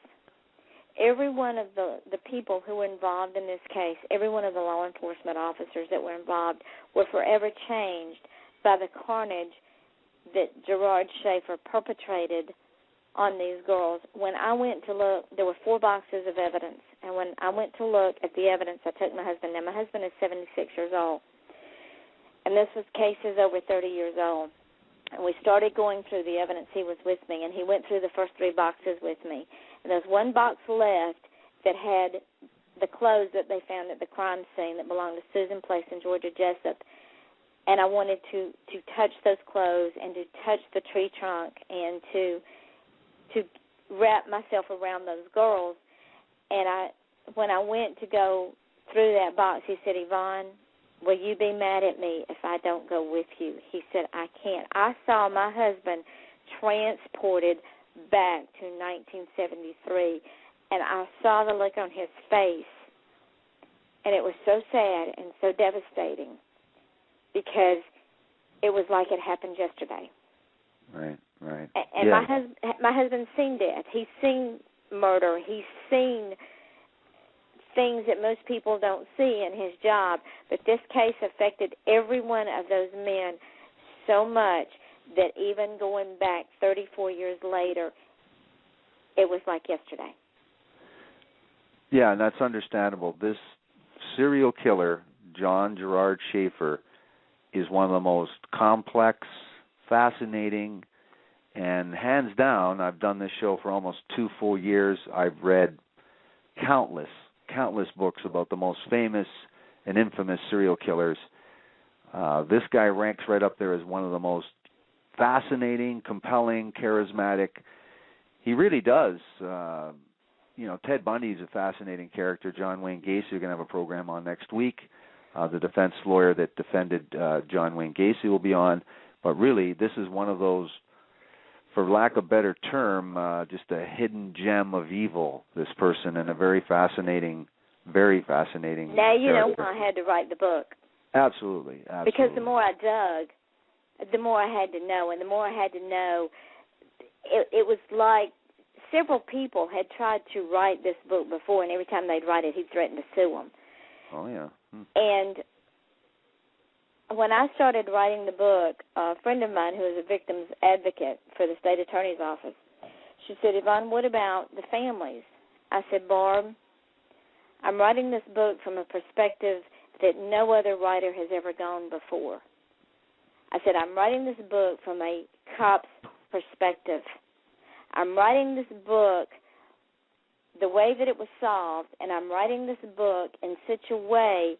every one of the people who were involved in this case, every one of the law enforcement officers that were involved, were forever changed by the carnage that Gerard Schaefer perpetrated on these girls. When I went to look, there were 4 boxes of evidence, and when I went to look at the evidence, I took my husband. Now, my husband is 76 years old, and this was cases over 30 years old. And we started going through the evidence. He was with me, and he went through the first 3 boxes with me. And there's 1 box left that had the clothes that they found at the crime scene that belonged to Susan Place and Georgia Jessup. And I wanted to touch those clothes and to touch the tree trunk and to wrap myself around those girls. And when I went to go through that box, he said, "Yvonne, will you be mad at me if I don't go with you?" He said, "I can't." I saw my husband transported back to 1973, and I saw the look on his face, and it was so sad and so devastating, because it was like it happened yesterday. Right. And yeah. My husband's seen death. He's seen murder. He's seen things that most people don't see in his job. But this case affected every one of those men so much that even going back 34 years later, it was like yesterday. Yeah, and that's understandable. This serial killer, John Gerard Schaefer, is one of the most complex, fascinating, and hands down, I've done this show for almost 2 full years. I've read countless books about the most famous and infamous serial killers. This guy ranks right up there as one of the most fascinating, compelling, charismatic. He really does. Ted Bundy is a fascinating character. John Wayne Gacy, we're going to have a program on next week. The defense lawyer that defended John Wayne Gacy will be on. But really, this is one of those for lack of a better term, just a hidden gem of evil, this person, and a very fascinating Now you character. know why I had to write the book. Absolutely. Because the more I dug, the more I had to know, and the more I had to know, it was like several people had tried to write this book before, and every time they'd write it, he'd threaten to sue them. Oh, yeah. And when I started writing the book, a friend of mine who is a victim's advocate for the state attorney's office, she said, Yvonne, what about the families? I said, Barb, I'm writing this book from a perspective that no other writer has ever gone before. I said, I'm writing this book from a cop's perspective. I'm writing this book the way that it was solved, and I'm writing this book in such a way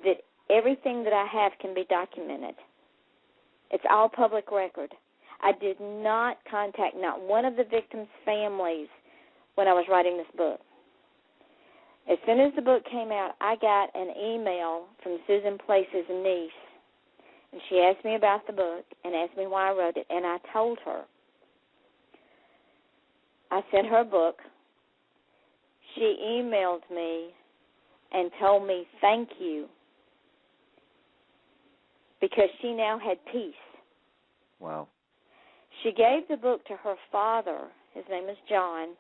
that everything that I have can be documented. It's all public record. I did not contact not one of the victims' families when I was writing this book. As soon as the book came out, I got an email from Susan Place's niece, and she asked me about the book and asked me why I wrote it, and I told her. I sent her a book. She emailed me and told me thank you because she now had peace. Wow. She gave the book to her father. His name is John.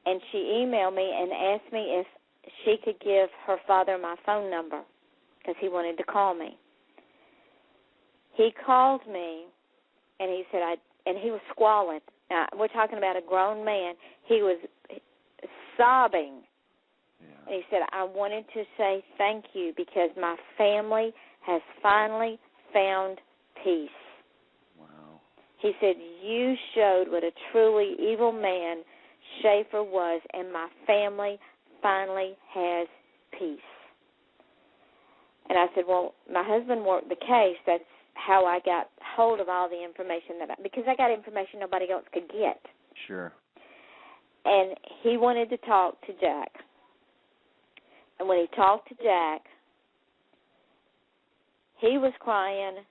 And she emailed me and asked me if she could give her father my phone number because he wanted to call me. He called me, and he said, and he was squalling. Now, we're talking about a grown man. He was sobbing. Yeah. And he said, I wanted to say thank you because my family has finally found peace. Wow. He said, you showed what a truly evil man Schaefer was, and my family finally has peace. And I said, well, my husband worked the case. That's how I got hold of all the information because I got information nobody else could get. Sure. And he wanted to talk to Jack. And when he talked to Jack, he was crying,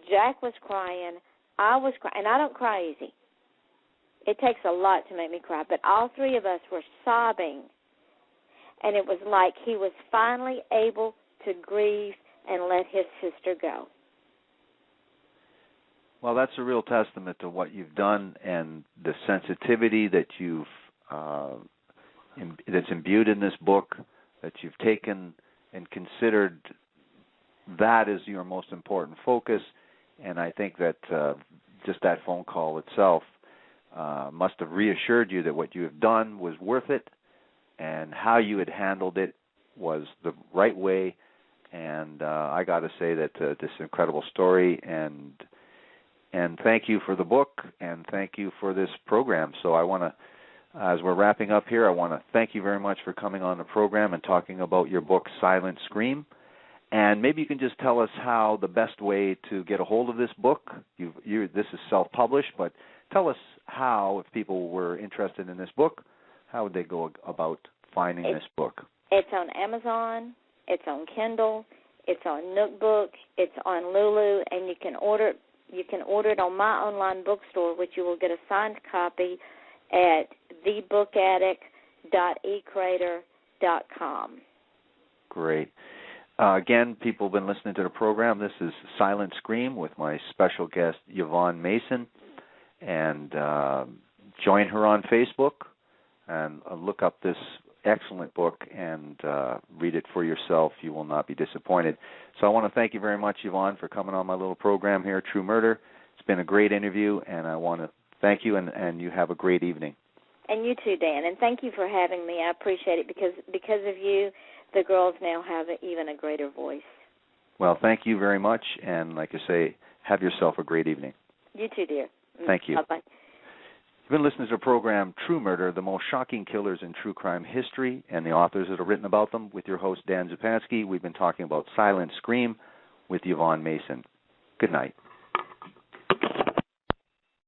Jack was crying, I was crying, and I don't cry easy. It takes a lot to make me cry, but all three of us were sobbing, and it was like he was finally able to grieve and let his sister go. Well, that's a real testament to what you've done and the sensitivity that you've that's imbued in this book, that you've taken and considered that as your most important focus. And I think that just that phone call itself must have reassured you that what you have done was worth it and how you had handled it was the right way. And I got to say that this incredible story, and thank you for the book, and thank you for this program. So I want to, as we're wrapping up here, I want to thank you very much for coming on the program and talking about your book, Silent Scream. And maybe you can just tell us how the best way to get a hold of this book. This is self-published, but tell us how, if people were interested in this book, how would they go about finding this book? It's on Amazon. It's on Kindle. It's on Nookbook. It's on Lulu, and you can order it. You can order it on my online bookstore, which you will get a signed copy at thebookaddict.ecrater.com. Great. Again, people have been listening to the program. This is Silent Scream with my special guest, Yvonne Mason. And join her on Facebook and look up this excellent book and read it for yourself. You will not be disappointed. So I want to thank you very much, Yvonne, for coming on my little program here, True Murder. It's been a great interview, and I want to thank you, and you have a great evening. And you too, Dan, and thank you for having me. I appreciate it because of you, the girls now have even a greater voice. Well, thank you very much, and like I say, have yourself a great evening. You too, dear. Thank you. Bye-bye. You've been listening to the program True Murder, the most shocking killers in true crime history, and the authors that have written about them, with your host, Dan Zupansky. We've been talking about Silent Scream with Yvonne Mason. Good night.